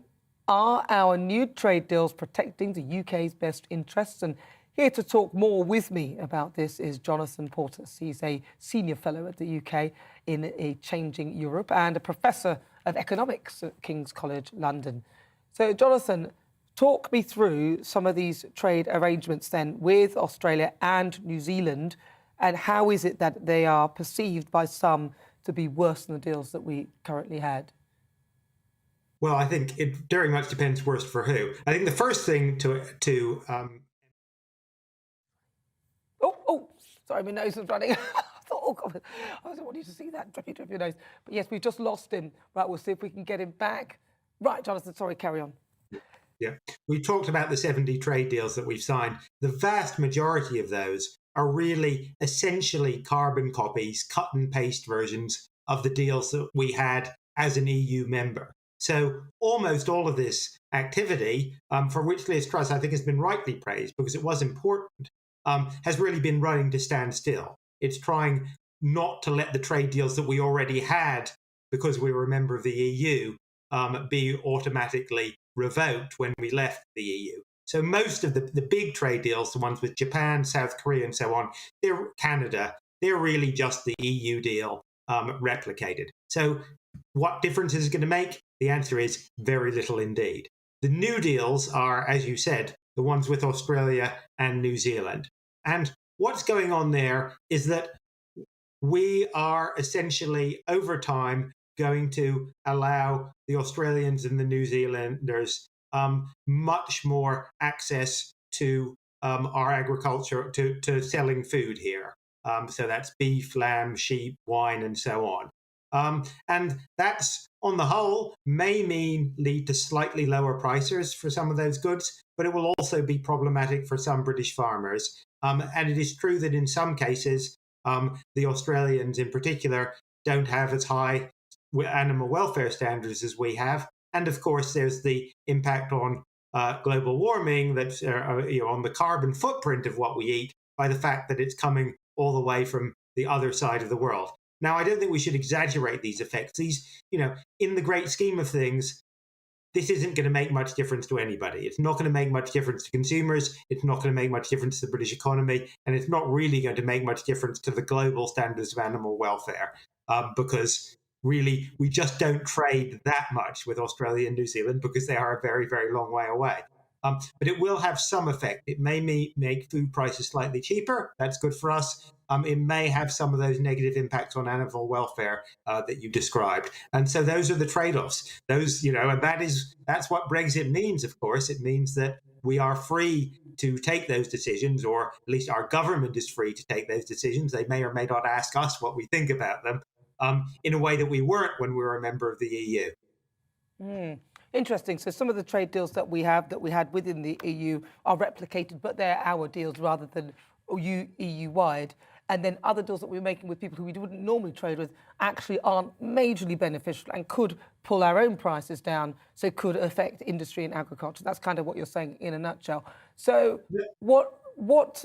are our new trade deals protecting the UK's best interests? And here to talk more with me about this is Jonathan Portas. He's a senior fellow at the UK in a Changing Europe and a professor of economics at King's College London. So, Jonathan, talk me through some of these trade arrangements then with Australia and New Zealand, and how is it that they are perceived by some to be worse than the deals that we currently had? Well, I think it very much depends worst for who. I think the first thing Sorry, my nose is running. I thought, oh God, I don't want you to see that drippy nose. But yes, we've just lost him. Right, we'll see if we can get him back. Right, Jonathan, sorry, carry on. Yeah, we talked about the 70 trade deals that we've signed. The vast majority of those are really essentially carbon copies, cut and paste versions of the deals that we had as an EU member. So almost all of this activity, for which Liz Truss, I think, has been rightly praised because it was important, has really been running to stand still. It's trying not to let the trade deals that we already had, because we were a member of the EU, be automatically revoked when we left the EU. So most of the big trade deals, the ones with Japan, South Korea, and so on, Canada, they're really just the EU deal replicated. So what difference is it going to make? The answer is very little indeed. The new deals are, as you said, the ones with Australia and New Zealand. And what's going on there is that we are essentially, over time, going to allow the Australians and the New Zealanders much more access to our agriculture, to selling food here. So that's beef, lamb, sheep, wine, and so on. And that's, on the whole, may lead to slightly lower prices for some of those goods, but it will also be problematic for some British farmers. And it is true that in some cases, the Australians in particular don't have as high animal welfare standards as we have. And of course, there's the impact on global warming, that's on the carbon footprint of what we eat, by the fact that it's coming all the way from the other side of the world. Now, I don't think we should exaggerate these effects. These, in the great scheme of things, this isn't going to make much difference to anybody. It's not going to make much difference to consumers. It's not going to make much difference to the British economy. And it's not really going to make much difference to the global standards of animal welfare, because really, we just don't trade that much with Australia and New Zealand because they are a very, very long way away. But it will have some effect. It may make food prices slightly cheaper. That's good for us. It may have some of those negative impacts on animal welfare that you described. And so those are the trade-offs. Those, and that's what Brexit means, of course. It means that we are free to take those decisions, or at least our government is free to take those decisions. They may or may not ask us what we think about them in a way that we weren't when we were a member of the EU. Interesting. So some of the trade deals that we had within the EU are replicated, but they're our deals rather than EU-wide. And then other deals that we're making with people who we wouldn't normally trade with actually aren't majorly beneficial and could pull our own prices down, so could affect industry and agriculture. That's kind of what you're saying in a nutshell. So what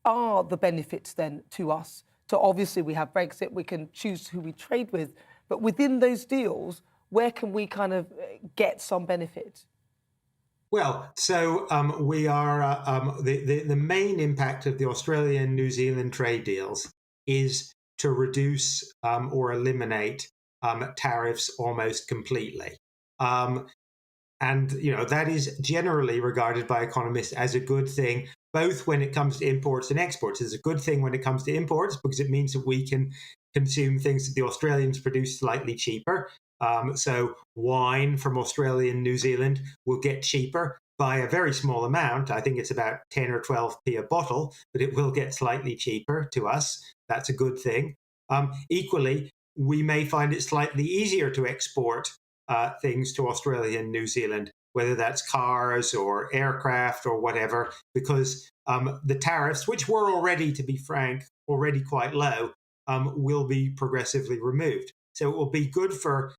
are the benefits then to us? So obviously we have Brexit, we can choose who we trade with, but within those deals, where can we kind of get some benefit? Well, so we are the main impact of the Australian-New Zealand trade deals is to reduce or eliminate tariffs almost completely. And that is generally regarded by economists as a good thing, both when it comes to imports and exports. It's a good thing when it comes to imports because it means that we can consume things that the Australians produce slightly cheaper. So wine from Australia and New Zealand will get cheaper by a very small amount. I think it's about 10 or 12p a bottle, but it will get slightly cheaper to us. That's a good thing. Equally, we may find it slightly easier to export things to Australia and New Zealand, whether that's cars or aircraft or whatever, because the tariffs, which were already, to be frank, already quite low, will be progressively removed. So it will be good for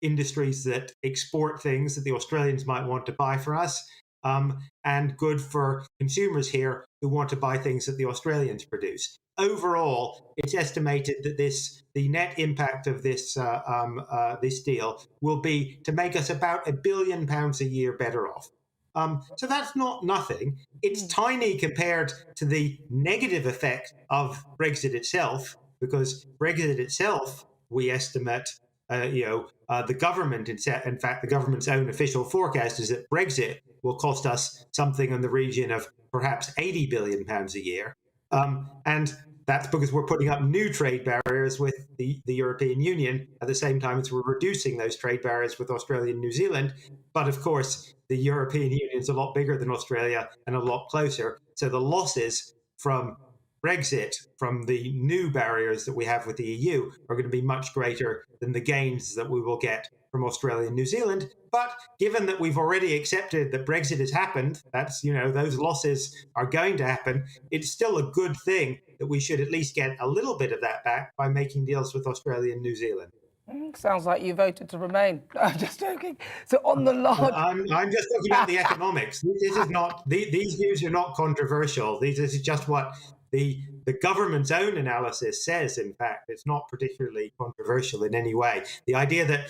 industries that export things that the Australians might want to buy for us, and good for consumers here who want to buy things that the Australians produce. Overall, it's estimated that the net impact of this deal will be to make us about £1 billion a year better off. So that's not nothing. It's tiny compared to the negative effect of Brexit itself, because Brexit itself, we estimate, the government, in fact, the government's own official forecast is that Brexit will cost us something in the region of perhaps £80 billion a year. And that's because we're putting up new trade barriers with the European Union at the same time as we're reducing those trade barriers with Australia and New Zealand. But of course, the European Union is a lot bigger than Australia and a lot closer. So the losses from Brexit, from the new barriers that we have with the EU, are going to be much greater than the gains that we will get from Australia and New Zealand. But given that we've already accepted that Brexit has happened, that's, those losses are going to happen, it's still a good thing that we should at least get a little bit of that back by making deals with Australia and New Zealand. Sounds like you voted to remain. I'm just joking. So on the large... I'm just talking about the economics. This is not, these views are not controversial. This is just what the government's own analysis says. In fact, it's not particularly controversial in any way. The idea that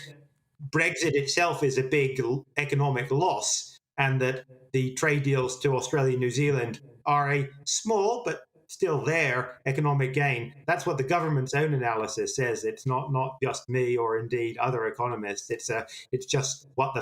Brexit itself is a big economic loss and that the trade deals to Australia and New Zealand are a small but still there economic gain. That's what the government's own analysis says. It's not just me or indeed other economists. It's just what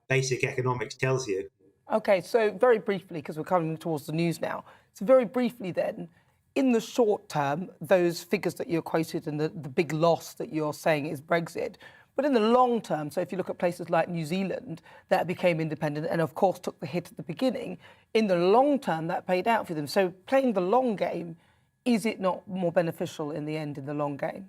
basic economics tells you. Okay, so very briefly, because we're coming towards the news now. So very briefly then, in the short term, those figures that you quoted and the big loss that you're saying is Brexit. But in the long term, so if you look at places like New Zealand that became independent and of course took the hit at the beginning, in the long term that paid out for them. So playing the long game, is it not more beneficial in the end in the long game?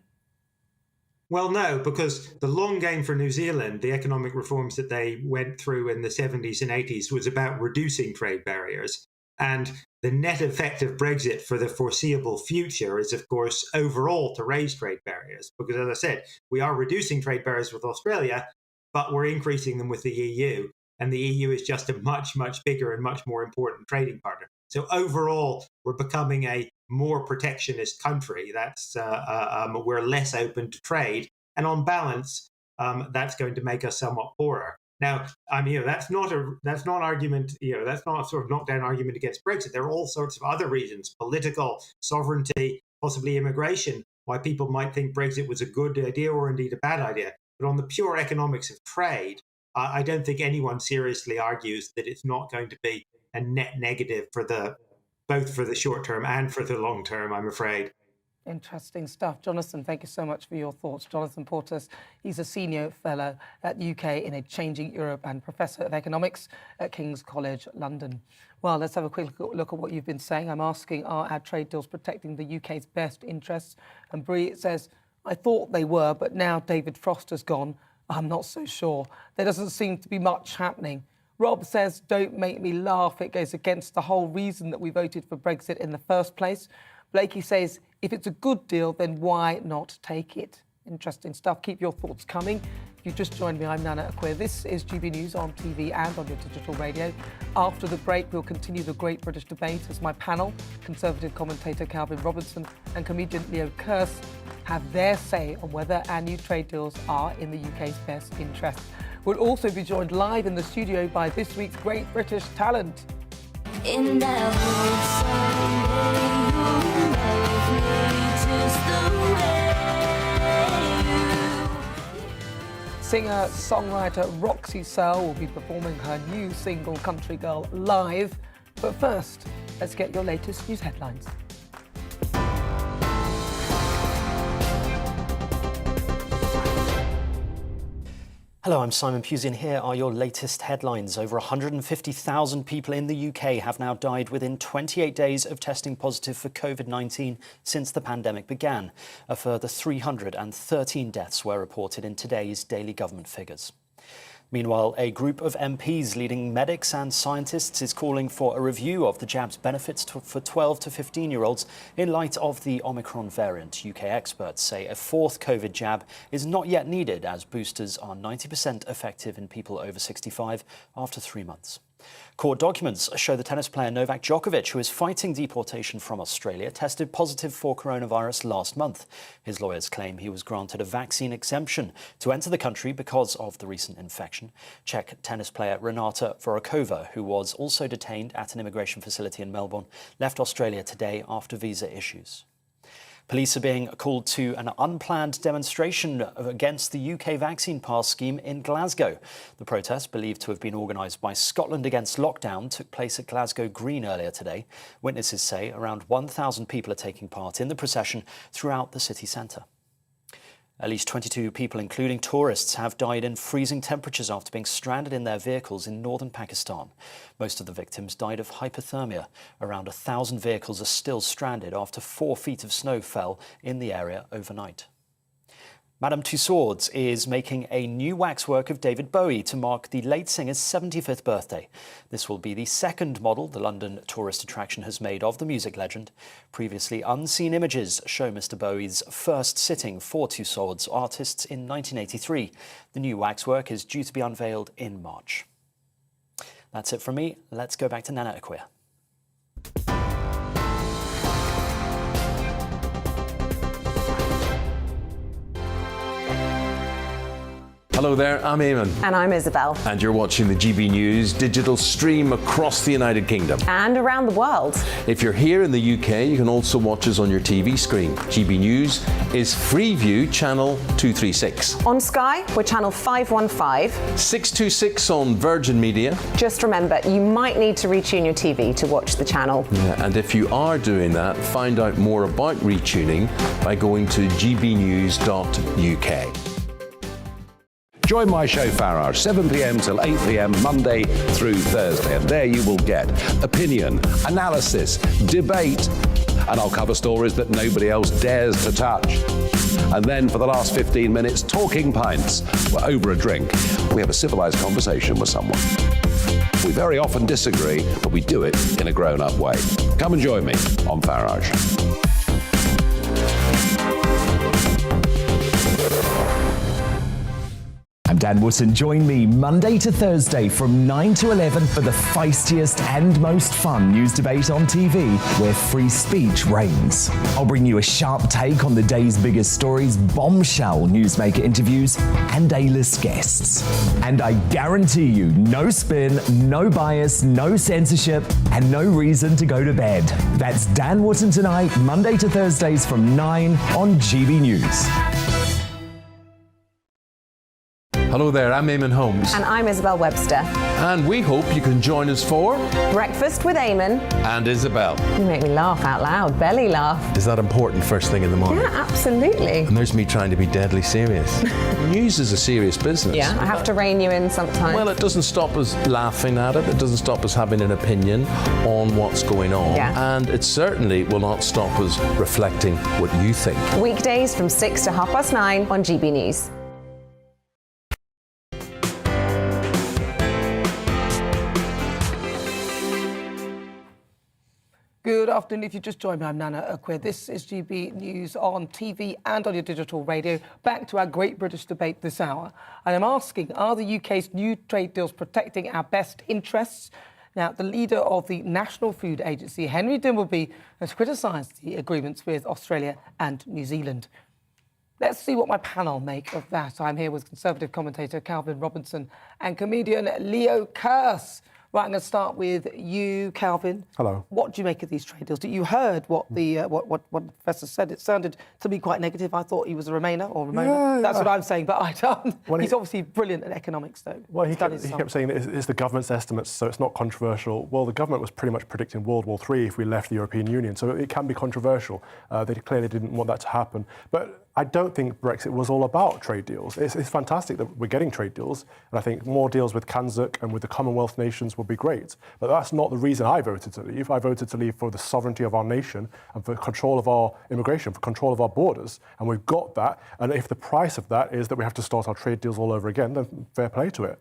Well, no, because the long game for New Zealand, the economic reforms that they went through in the 70s and 80s was about reducing trade barriers. And the net effect of Brexit for the foreseeable future is, of course, overall to raise trade barriers. Because, as I said, we are reducing trade barriers with Australia, but we're increasing them with the EU. And the EU is just a much, much bigger and much more important trading partner. So overall, we're becoming a more protectionist country. That's we're less open to trade. And on balance, that's going to make us somewhat poorer. Now, that's not argument. That's not a sort of knockdown argument against Brexit. There are all sorts of other reasons: political, sovereignty, possibly immigration, why people might think Brexit was a good idea or indeed a bad idea. But on the pure economics of trade, I don't think anyone seriously argues that it's not going to be a net negative both for the short term and for the long term, I'm afraid. Interesting stuff. Jonathan, thank you so much for your thoughts. Jonathan Portas, he's a senior fellow at UK in a Changing Europe and professor of economics at King's College, London. Well, let's have a quick look at what you've been saying. I'm asking, are our trade deals protecting the UK's best interests? And Bree says, I thought they were, but now David Frost has gone. I'm not so sure. There doesn't seem to be much happening. Rob says, don't make me laugh. It goes against the whole reason that we voted for Brexit in the first place. Blakey says, if it's a good deal, then why not take it? Interesting stuff. Keep your thoughts coming. If you've just joined me, I'm Nana Akua. This is GB News on TV and on your digital radio. After the break, we'll continue the Great British Debate as my panel, Conservative commentator Calvin Robertson and comedian Leo Kearse, have their say on whether our new trade deals are in the UK's best interest. We'll also be joined live in the studio by this week's Great British Talent. In that Singer-songwriter Roxy Searle will be performing her new single Country Girl live. But first, let's get your latest news headlines. Hello, I'm Simon Pusey, and here are your latest headlines. Over 150,000 people in the UK have now died within 28 days of testing positive for COVID-19 since the pandemic began. A further 313 deaths were reported in today's daily government figures. Meanwhile, a group of MPs leading medics and scientists is calling for a review of the jab's benefits for 12 to 15-year-olds in light of the Omicron variant. UK experts say a fourth COVID jab is not yet needed, as boosters are 90% effective in people over 65 after 3 months. Court documents show the tennis player Novak Djokovic, who is fighting deportation from Australia, tested positive for coronavirus last month. His lawyers claim he was granted a vaccine exemption to enter the country because of the recent infection. Czech tennis player Renata Vorokova, who was also detained at an immigration facility in Melbourne, left Australia today after visa issues. Police are being called to an unplanned demonstration against the UK vaccine pass scheme in Glasgow. The protest, believed to have been organised by Scotland Against Lockdown, took place at Glasgow Green earlier today. Witnesses say around 1,000 people are taking part in the procession throughout the city centre. At least 22 people, including tourists, have died in freezing temperatures after being stranded in their vehicles in northern Pakistan. Most of the victims died of hypothermia. Around 1,000 vehicles are still stranded after 4 feet of snow fell in the area overnight. Madame Tussauds is making a new waxwork of David Bowie to mark the late singer's 75th birthday. This will be the second model the London tourist attraction has made of the music legend. Previously unseen images show Mr. Bowie's first sitting for Tussauds artists in 1983. The new waxwork is due to be unveiled in March. That's it from me. Let's go back to Nana Akua. Hello there, I'm Eamon. And I'm Isabel. And you're watching the GB News digital stream across the United Kingdom. And around the world. If you're here in the UK, you can also watch us on your TV screen. GB News is Freeview channel 236. On Sky, we're channel 515. 626 on Virgin Media. Just remember, you might need to retune your TV to watch the channel. Yeah, and if you are doing that, find out more about retuning by going to gbnews.uk. Join my show Farrar, 7 p.m. till 8 p.m. Monday through Thursday. And there you will get opinion, analysis, debate, and I'll cover stories that nobody else dares to touch. And then for the last 15 minutes, talking pints. We're over a drink. We have a civilised conversation with someone. We very often disagree, but we do it in a grown-up way. Come and join me on Farage. I'm Dan Wootton. Join me Monday to Thursday from 9 to 11 for the feistiest and most fun news debate on TV, where free speech reigns. I'll bring you a sharp take on the day's biggest stories, bombshell newsmaker interviews, and A-list guests. And I guarantee you, no spin, no bias, no censorship, and no reason to go to bed. That's Dan Wootton tonight, Monday to Thursdays from 9 on GB News. Hello there, I'm Eamon Holmes. And I'm Isabel Webster. And we hope you can join us for Breakfast with Eamon and Isabel. You make me laugh out loud, belly laugh. Is that important first thing in the morning? Yeah, absolutely. And there's me trying to be deadly serious. News is a serious business. Yeah, I have to rein you in sometimes. Well, it doesn't stop us laughing at it. It doesn't stop us having an opinion on what's going on. Yeah. And it certainly will not stop us reflecting what you think. Weekdays from 6 to 9:30 on GB News. Good afternoon. If you just joined me, I'm Nana Akua. This is GB News on TV and on your digital radio. Back to our Great British Debate this hour. And I'm asking, are the UK's new trade deals protecting our best interests? Now, the leader of the National Food Agency, Henry Dimbleby, has criticised the agreements with Australia and New Zealand. Let's see what my panel make of that. I'm here with Conservative commentator Calvin Robinson and comedian Leo Kearse. Right, I'm going to start with you, Calvin. Hello. What do you make of these trade deals? You heard what the what the professor said. It sounded to me quite negative. I thought he was a Remainer or Remainer. Yeah, That's what I'm saying, but I don't. Well, he's obviously brilliant at economics, though. Well, he kept saying that it's the government's estimates, so it's not controversial. Well, the government was pretty much predicting World War III if we left the European Union, so it can be controversial. They clearly didn't want that to happen. But I don't think Brexit was all about trade deals. It's fantastic that we're getting trade deals, and I think more deals with Kanzuk and with the Commonwealth nations would be great. But that's not the reason I voted to leave. I voted to leave for the sovereignty of our nation and for control of our immigration, for control of our borders, and we've got that. And if the price of that is that we have to start our trade deals all over again, then fair play to it.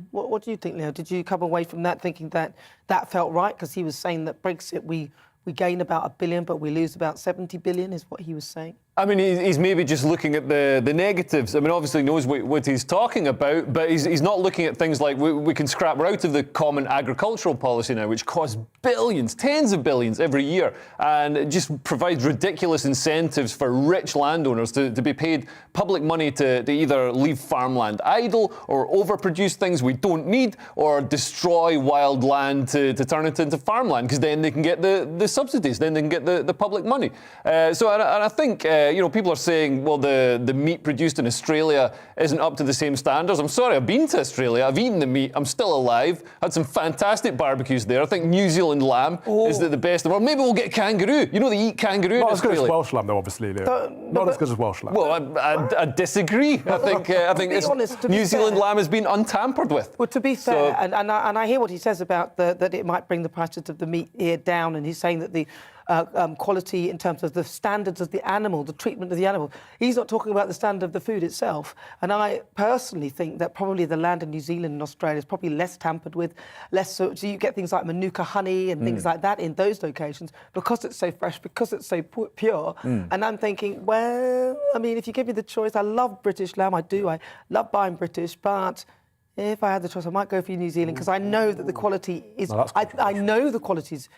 What do you think, Leo? Did you come away from that thinking that that felt right? Because he was saying that Brexit, we gain about $1 billion, but we lose about 70 billion, is what he was saying. I mean, he's maybe just looking at the negatives. I mean, obviously knows what he's talking about, but he's not looking at things like we can scrap. We're out of the common agricultural policy now, which costs billions, tens of billions every year, and it just provides ridiculous incentives for rich landowners to be paid public money to either leave farmland idle or overproduce things we don't need or destroy wild land to turn it into farmland, because then they can get the subsidies, then they can get the public money. So I think... people are saying, well, the meat produced in Australia isn't up to the same standards. I'm sorry, I've been to Australia, I've eaten the meat, I'm still alive, had some fantastic barbecues there. I think New Zealand lamb is the best in the world. Maybe we'll get kangaroo. You know they eat kangaroo in Australia. Not as good as Welsh lamb, though, obviously, Leo. Not as good as Welsh lamb. Well, I disagree. I think New Zealand lamb has been untampered with. Well, to be fair, and I hear what he says about that it might bring the prices of the meat here down, and he's saying that the quality in terms of the standards of the animal, the treatment of the animal. He's not talking about the standard of the food itself. And I personally think that probably the land in New Zealand and Australia is probably less tampered with, so you get things like Manuka honey and things like that in those locations because it's so fresh, because it's so pure. And I'm thinking, well, I mean, if you give me the choice, I love British lamb, I do. I love buying British, but if I had the choice, I might go for New Zealand because I know that the quality is... I know the quality is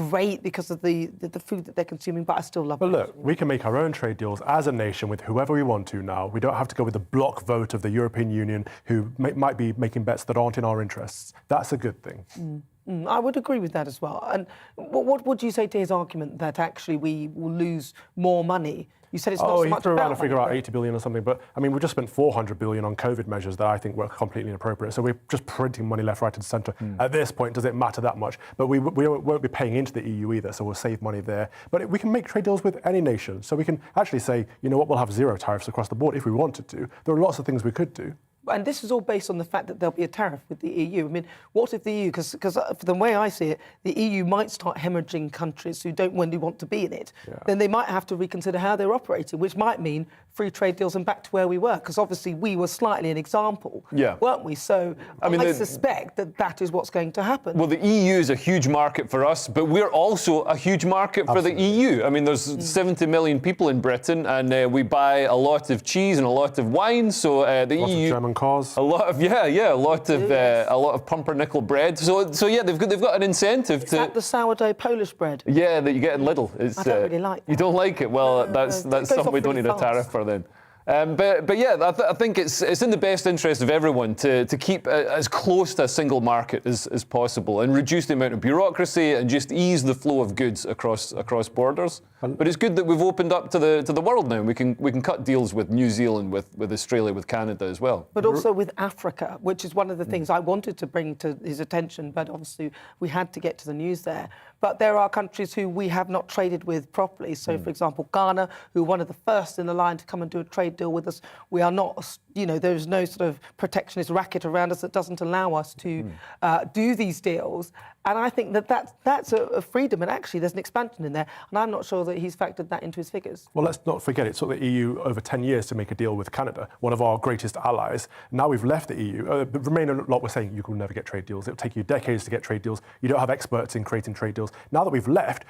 great because of the food that they're consuming, but I still love it. But look, we can make our own trade deals as a nation with whoever we want to now. We don't have to go with the bloc vote of the European Union who might be making bets that aren't in our interests. That's a good thing. I would agree with that as well. And what would you say to his argument that actually we will lose more money? You said it's not so much about... he threw around a figure out 80 billion or something, but I mean, we just spent 400 billion on COVID measures that I think were completely inappropriate. So we're just printing money left, right and centre. At this point, does it matter that much? But we won't be paying into the EU either, so we'll save money there. But we can make trade deals with any nation. So we can actually say, you know what, we'll have zero tariffs across the board if we wanted to. There are lots of things we could do. And this is all based on the fact that there'll be a tariff with the EU. I mean, what if the EU, because the way I see it, the EU might start hemorrhaging countries who don't really want to be in it. Then they might have to reconsider how they're operating, which might mean free trade deals and back to where we were, because obviously we were slightly an example, weren't we? So I suspect that is what's going to happen. Well, the EU is a huge market for us, but we're also a huge market for the EU. I mean, there's 70 million people in Britain, and we buy a lot of cheese and a lot of wine, so the EU... German cars. A lot of a lot of pumpernickel bread. So yeah, they've got an incentive to. Is that the sourdough Polish bread? Yeah, that you get in Lidl. I don't really like that. You don't like it? Well, that's something we don't need a tariff for then. But yeah, I think it's in the best interest of everyone to keep as close to a single market as possible and reduce the amount of bureaucracy and just ease the flow of goods across borders. But it's good that we've opened up to the world now. We can cut deals with New Zealand, with Australia, with Canada as well. But also with Africa, which is one of the things I wanted to bring to his attention, but obviously we had to get to the news there. But there are countries who we have not traded with properly. So, for example, Ghana, who were one of the first in the line to come and do a trade deal with us. We are not, there's no sort of protectionist racket around us that doesn't allow us to do these deals. And I think that's a freedom. And actually, there's an expansion in there. And I'm not sure that he's factored that into his figures. Well, let's not forget, it took the EU over 10 years to make a deal with Canada, one of our greatest allies. Now we've left the EU. Remain a lot were saying you will never get trade deals. It'll take you decades to get trade deals. You don't have experts in creating trade deals. Now that we've left,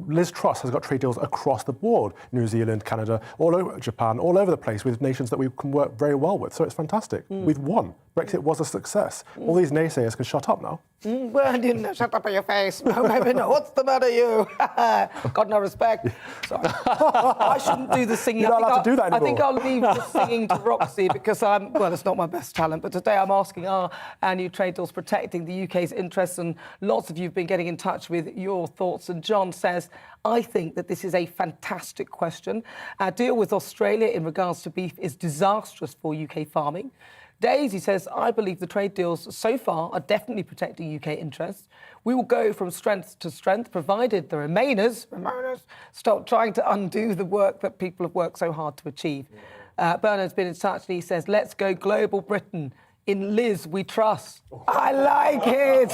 Liz Truss has got trade deals across the board. New Zealand, Canada, all over Japan, all over the place with nations that we can work very well with. So it's fantastic. We've won. Brexit was a success. All these naysayers can shut up now. Well, shut up in your face. No, what's the matter, you? Got no respect. Sorry. I shouldn't do the singing. You're not allowed to do that anymore. I think I'll leave the singing to Roxy because it's not my best talent, but today I'm asking, are our new trade deals protecting the UK's interests? And lots of you have been getting in touch with your thoughts. And John says, I think that this is a fantastic question. Our deal with Australia in regards to beef is disastrous for UK farming. Daisy says, I believe the trade deals so far are definitely protecting UK interests. We will go from strength to strength, provided the Remainers stop trying to undo the work that people have worked so hard to achieve. Bernard's been in touch and he says, let's go global Britain. In Liz, we trust. I like it.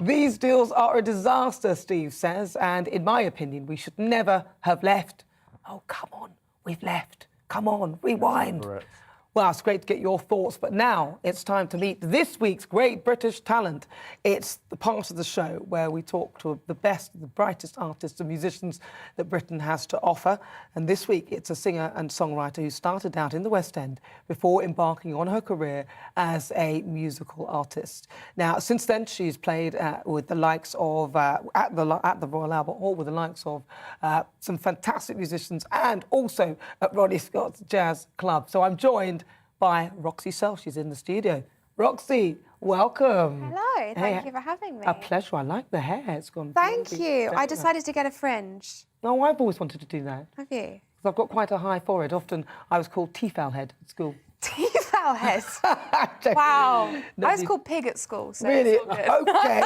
These deals are a disaster, Steve says, and in my opinion, we should never have left. Oh, come on, we've left. Come on, rewind. Correct. Well, it's great to get your thoughts, but now it's time to meet this week's Great British Talent. It's the part of the show where we talk to the best, the brightest artists and musicians that Britain has to offer. And this week, it's a singer and songwriter who started out in the West End before embarking on her career as a musical artist. Now, since then, she's played with the likes of, at the Royal Albert Hall, with the likes of some fantastic musicians and also at Ronnie Scott's Jazz Club. So I'm joined by Roxy Self. She's in the studio. Roxy, welcome. Hello, thank you for having me. A pleasure. I like the hair. It's gone. Thank you. I decided to get a fringe. No, I've always wanted to do that. Have you? Because I've got quite a high forehead. Often I was called Teafowl Head at school. Teafowl Head? Wow. I was called Pig at school, so really? it's all good. Okay,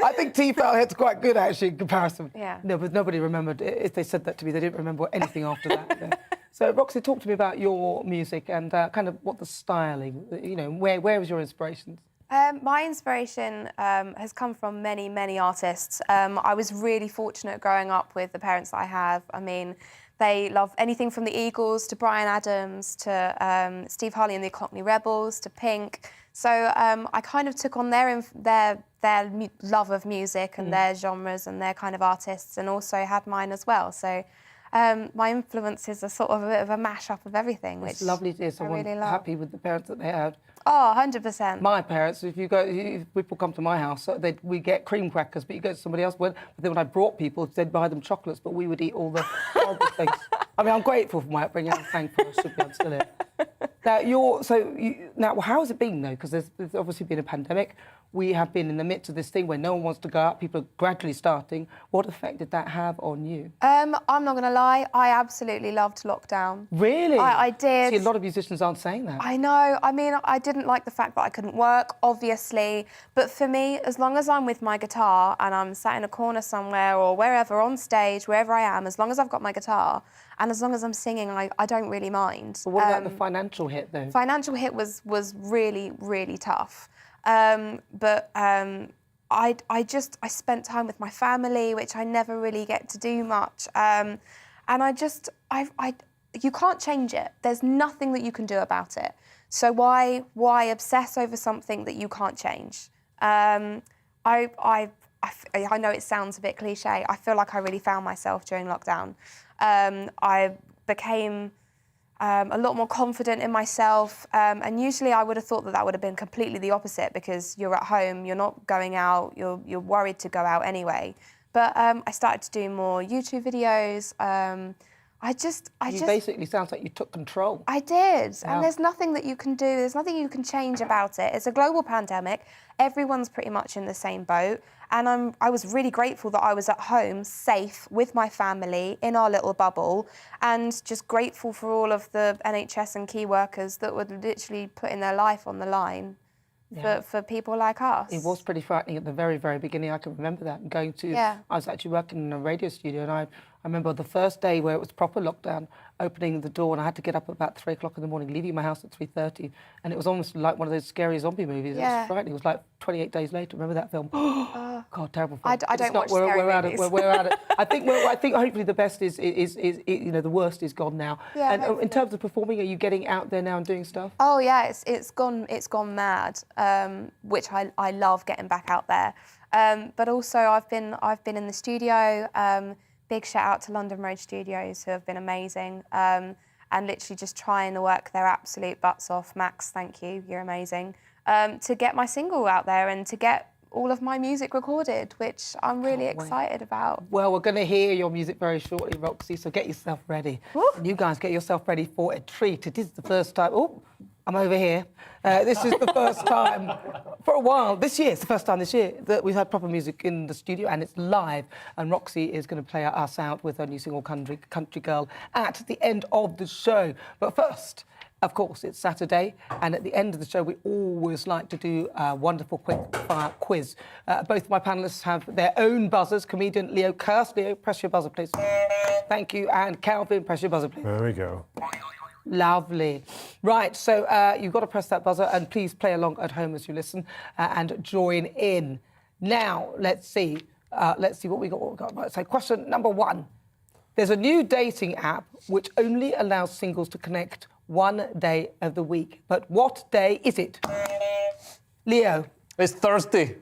I think Teafowl Head's quite good, actually, in comparison. Yeah. No, but nobody remembered. If they said that to me, they didn't remember anything after that. Yeah. So, Roxy, talk to me about your music and kind of what the styling, where was your inspirations? My inspiration has come from many, many artists. I was really fortunate growing up with the parents that I have. I mean, they love anything from the Eagles to Bryan Adams to Steve Harley and the Cockney Rebels to Pink. So I kind of took on their love of music and their genres and their kind of artists, and also had mine as well. So my influences are sort of a bit of a mash-up of everything, which it's lovely to hear someone really love. Happy with the parents that they had. Oh, 100%. My parents, if people come to my house, we get cream crackers, but you go to somebody else. But then when I brought people, they'd buy them chocolates, but we would eat all the horrible things. I mean, I'm grateful for my upbringing. I'm thankful. I should be able to still it. Now, how has it been, though? Because there's obviously been a pandemic. We have been in the midst of this thing where no one wants to go out. People are gradually starting. What effect did that have on you? I'm not going to lie. I absolutely loved lockdown. Really? I did. See, a lot of musicians aren't saying that. I know. I mean, I didn't like the fact that I couldn't work, obviously. But for me, as long as I'm with my guitar and I'm sat in a corner somewhere or wherever, on stage, wherever I am, as long as I've got my guitar and as long as I'm singing, I don't really mind. But what about the financial hit, though? Financial hit was really, really tough. I spent time with my family, which I never really get to do much. And you can't change it. There's nothing that you can do about it. So why obsess over something that you can't change? I know it sounds a bit cliche. I feel like I really found myself during lockdown. I became a lot more confident in myself. And usually I would have thought that would have been completely the opposite, because you're at home, you're not going out, you're worried to go out anyway. But I started to do more YouTube videos. You basically sounds like you took control. I did, Yeah. and there's nothing that you can do. There's nothing you can change about it. It's a global pandemic. Everyone's pretty much in the same boat, and I was really grateful that I was at home, safe with my family in our little bubble, and just grateful for all of the NHS and key workers that were literally putting their life on the line. Yeah. For people like us. It was pretty frightening at the very, very beginning. I can remember that. Going to, Yeah. I was actually working in a radio studio, and I remember the first day where it was proper lockdown, opening the door, and I had to get up at about 3 o'clock in the morning, leaving my house at 3:30, and it was almost like one of those scary zombie movies. It was frightening. It was like 28 days later. Remember that film? God, terrible film. I don't watch scary movies. We're out of. I think hopefully the best is the worst is gone now. Yeah, and in hopefully. terms of performing, are you getting out there now and doing stuff? Oh yeah, it's gone mad, which I love getting back out there. But also I've been in the studio. Big shout out to London Road Studios, who have been amazing, and literally just trying to work their absolute butts off. Max, thank you, you're amazing. To get my single out there and to get all of my music recorded, which I'm really excited about. Well, we're going to hear your music very shortly, Roxy, so get yourself ready. And you guys get yourself ready for a treat. It is the first time... Oh, I'm over here. This is the first time for a while. This year, it's the first time this year that we've had proper music in the studio, and it's live. And Roxy is going to play us out with her new single, Country Girl, at the end of the show. But first... Of course, it's Saturday, and at the end of the show, we always like to do a wonderful quick-fire quiz. Both my panellists have their own buzzers. Comedian Leo Kirst. Leo, press your buzzer, please. Thank you. And Calvin, press your buzzer, please. There we go. Lovely. Right, so you've got to press that buzzer, and please play along at home as you listen and join in. Now, let's see what we got. Right, so question number 1. There's a new dating app which only allows singles to connect one day of the week. But what day is it? Leo. It's Thursday.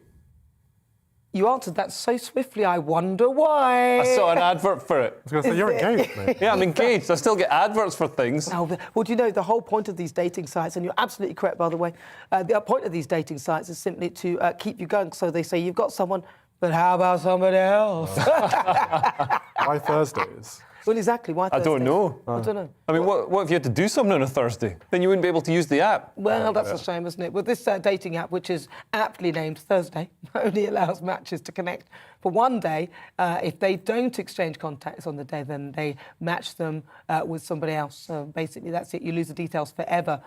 You answered that so swiftly, I wonder why. I saw an advert for it. I was going to say, you're engaged, mate. Yeah, I'm engaged. I still get adverts for things. Well, do you know, the whole point of these dating sites, and you're absolutely correct, by the way, the point of these dating sites is simply to keep you going. So they say, you've got someone, but how about somebody else? Why Thursdays? Well, exactly. Why Thursdays? I don't know. I don't know. I mean, what if you had to do something on a Thursday? Then you wouldn't be able to use the app. Well, that's a shame, isn't it? Well, this dating app, which is aptly named Thursday, only allows matches to connect for one day. If they don't exchange contacts on the day, then they match them with somebody else. So basically, that's it. You lose the details forever.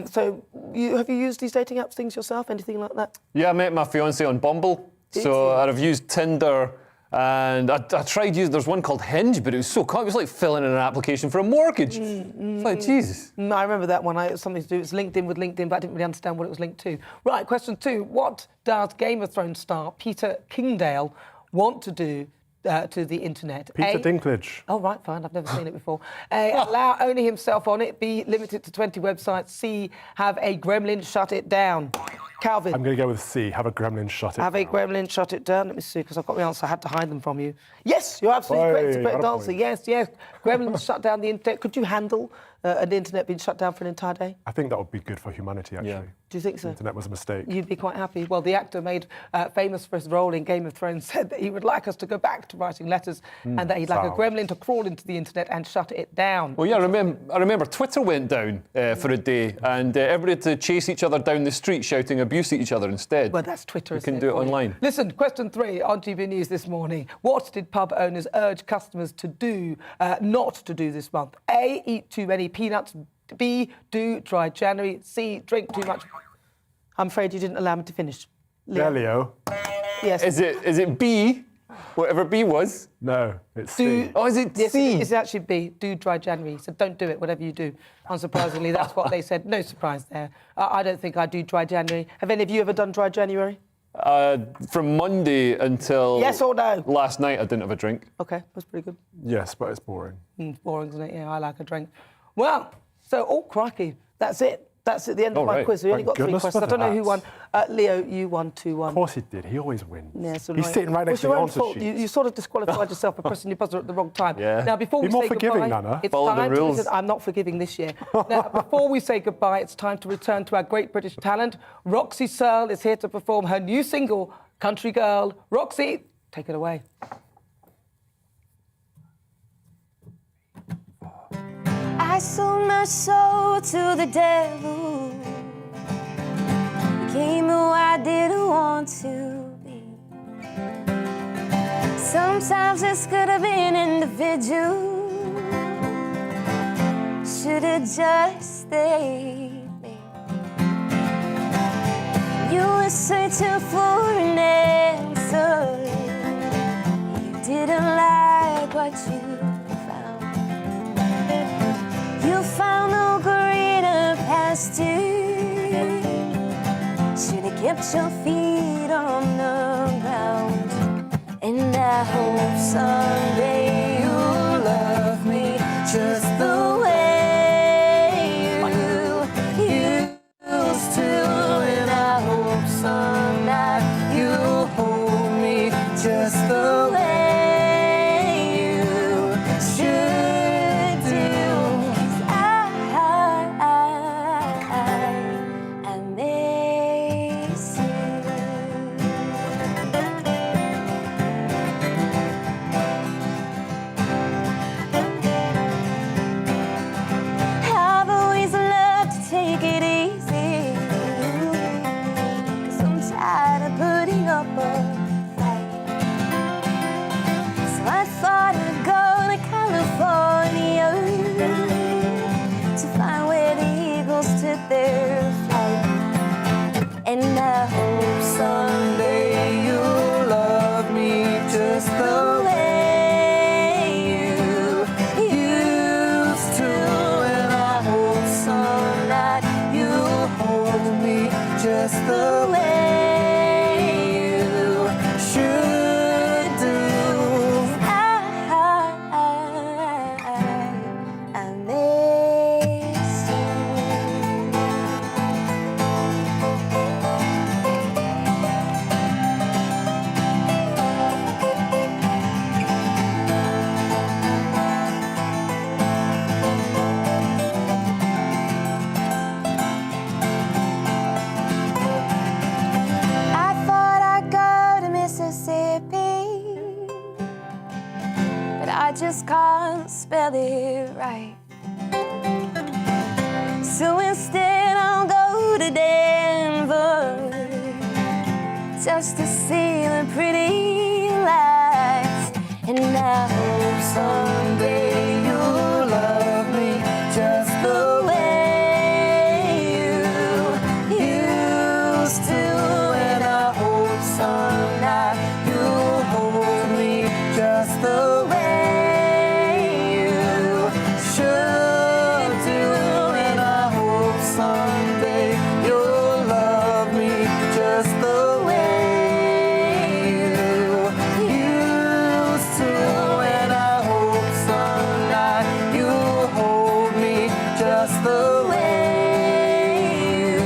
So have you used these dating apps things yourself? Anything like that? Yeah, I met my fiancée on Bumble. So I've used Tinder. And I tried using, there's one called Hinge, but it was so cool. It was like filling in an application for a mortgage. It's like, Jesus. I remember that one. It was something to do, it's LinkedIn with LinkedIn, but I didn't really understand what it was linked to. Right, question 2. What does Game of Thrones star Peter Kingdale want to do to the internet? Peter Dinklage. Oh, right, fine. I've never seen it before. A, allow only himself on it. B, limit it to 20 websites. C, have a gremlin shut it down. Calvin. I'm going to go with C. Have a gremlin shut it down. Have a gremlin shut it down. Let me see, because I've got the answer. I had to hide them from you. Yes, you're absolutely correct. It's a great answer. Yes. Gremlins shut down the internet. Could you handle an internet being shut down for an entire day? I think that would be good for humanity, actually. Yeah. Do you think so? The internet was a mistake. You'd be quite happy. Well, the actor made famous for his role in Game of Thrones said that he would like us to go back to writing letters and that he'd like a gremlin to crawl into the internet and shut it down. Well, yeah, I remember Twitter went down for a day and everybody had to chase each other down the street shouting abuse at each other instead. Well, that's Twitter, You can do it online. Listen, question 3 on GBNews this morning. What did pub owners urge customers to do, not to do this month? A, eat too many peanuts. B, do dry January. C, drink too much. I'm afraid you didn't allow me to finish. Leo. Yes. Is it B? Whatever B was? No, it's C. Oh, is it yes, C? It's actually B. Do dry January. So don't do it, whatever you do. Unsurprisingly, that's what they said. No surprise there. I don't think I do dry January. Have any of you ever done dry January? From Monday until... Yes or no? Last night, I didn't have a drink. OK, that's pretty good. Yes, but it's boring. It's boring, isn't it? Yeah, I like a drink. Well, so, oh, crikey, that's it. That's at the end of my quiz. We only got 3 questions. I don't know who won. Leo, you won 2-1. Of course he did. He always wins. Yeah, so he's sitting right next to the answer sheet. You sort of disqualified yourself by pressing your buzzer at the wrong time. Yeah. Now, before we Be more say forgiving, goodbye, Nana. it's Follow the time rules. to... I'm not forgiving this year. Now, before we say goodbye, it's time to return to our great British talent. Roxy Searle is here to perform her new single, Country Girl. Roxy, take it away. I sold my soul to the devil. Became who I didn't want to be. Sometimes this could have been individual. Should have just stayed me. You were searching for an answer. You didn't like what you found. You found no greater pasture. Should have kept your feet on the ground. And I hope someday you'll love me just the way you used to. And I hope some night you'll hold me just the way you should do. 'Cause I miss you. I've always loved to take it easy, 'cause I'm tired of putting up a fight. So I thought I'd go to California to find where the eagles took their flight. And I hope someday you'll love me just the way you used to. And I hope some night you'll hold me just the way you should do. I miss you. I thought I'd go to Mississippi, but I just can't spell it right. So instead I'll go to Denver just to see the pretty lights. And I hope someday you'll love me just the way you used to. And I hope some night you'll hold me just the way you should do. And I hope someday you'll love me just the way you used to. And I hope some night you'll hold me just the way you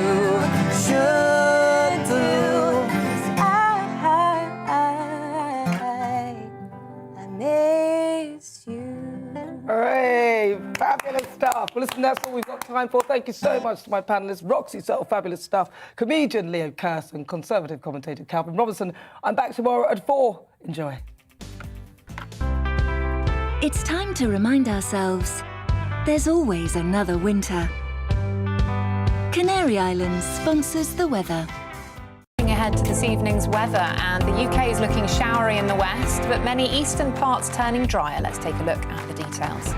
should do. 'Cause I miss you. Hooray! Fabulous stuff. Well, listen, that's all we've got time for. Thank you so much to my panellists, Roxy Settle, fabulous stuff, comedian Leo Curse, and Conservative commentator Calvin Robinson. I'm back tomorrow at 4. Enjoy. It's time to remind ourselves there's always another winter. Canary Islands sponsors the weather. Looking ahead to this evening's weather, and the UK is looking showery in the west, but many eastern parts turning drier. Let's take a look at the details.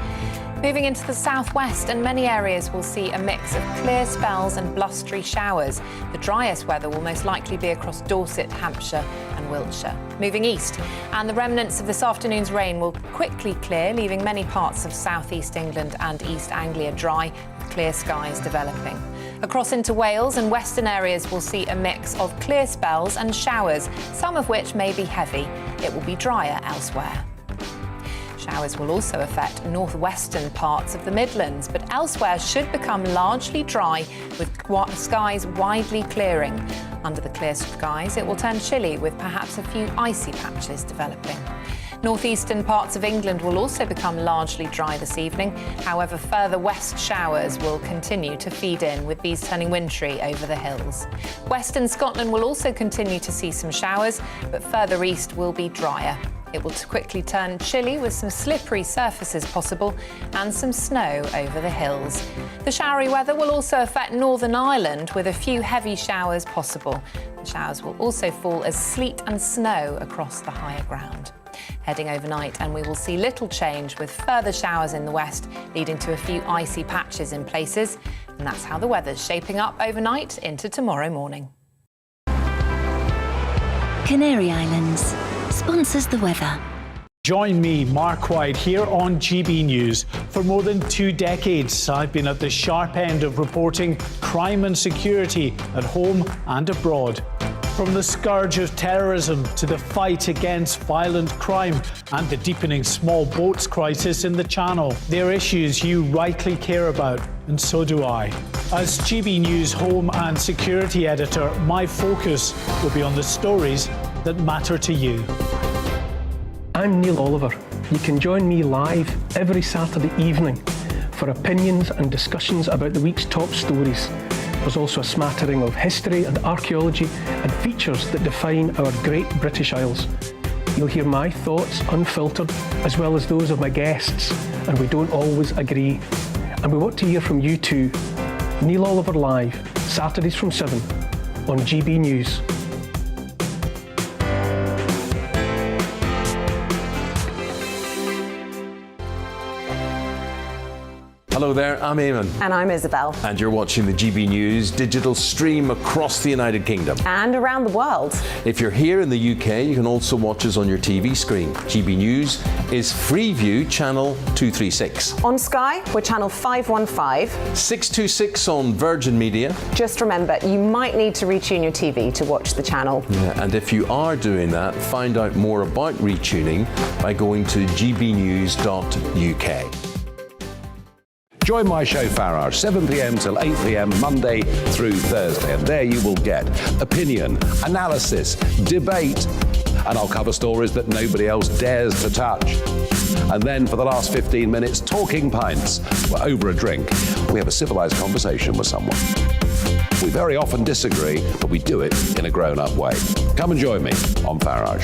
Moving into the southwest, and many areas will see a mix of clear spells and blustery showers. The driest weather will most likely be across Dorset, Hampshire and Wiltshire. Moving east, and the remnants of this afternoon's rain will quickly clear, leaving many parts of southeast England and East Anglia dry, with clear skies developing. Across into Wales and western areas will see a mix of clear spells and showers, some of which may be heavy. It will be drier elsewhere. Showers will also affect northwestern parts of the Midlands, but elsewhere should become largely dry, with skies widely clearing. Under the clear skies, it will turn chilly, with perhaps a few icy patches developing. Northeastern parts of England will also become largely dry this evening. However, further west showers will continue to feed in, with these turning wintry over the hills. Western Scotland will also continue to see some showers, but further east will be drier. It will quickly turn chilly with some slippery surfaces possible and some snow over the hills. The showery weather will also affect Northern Ireland with a few heavy showers possible. The showers will also fall as sleet and snow across the higher ground. Heading overnight, and we will see little change with further showers in the west, leading to a few icy patches in places. And that's how the weather's shaping up overnight into tomorrow morning. Canary Islands sponsors the weather. Join me, Mark White, here on GB News. For more than 2 decades, I've been at the sharp end of reporting crime and security at home and abroad. From the scourge of terrorism to the fight against violent crime and the deepening small boats crisis in the Channel, they're issues you rightly care about, and so do I. As GB News Home and Security Editor, my focus will be on the stories that matter to you. I'm Neil Oliver. You can join me live every Saturday evening for opinions and discussions about the week's top stories. There's also a smattering of history and archaeology and features that define our great British Isles. You'll hear my thoughts unfiltered, as well as those of my guests, and we don't always agree. And we want to hear from you too. Neil Oliver Live, Saturdays from 7 on GB News. Hello there, I'm Eamon. And I'm Isabel. And you're watching the GB News digital stream across the United Kingdom. And around the world. If you're here in the UK, you can also watch us on your TV screen. GB News is Freeview channel 236. On Sky, we're channel 515. 626 on Virgin Media. Just remember, you might need to retune your TV to watch the channel. Yeah, and if you are doing that, find out more about retuning by going to gbnews.uk. Join my show Farrar, 7 p.m. till 8 p.m. Monday through Thursday, and there you will get opinion, analysis, debate, and I'll cover stories that nobody else dares to touch. And then for the last 15 minutes, talking pints. We're over a drink. We have a civilised conversation with someone. We very often disagree, but we do it in a grown-up way. Come and join me on Farrar.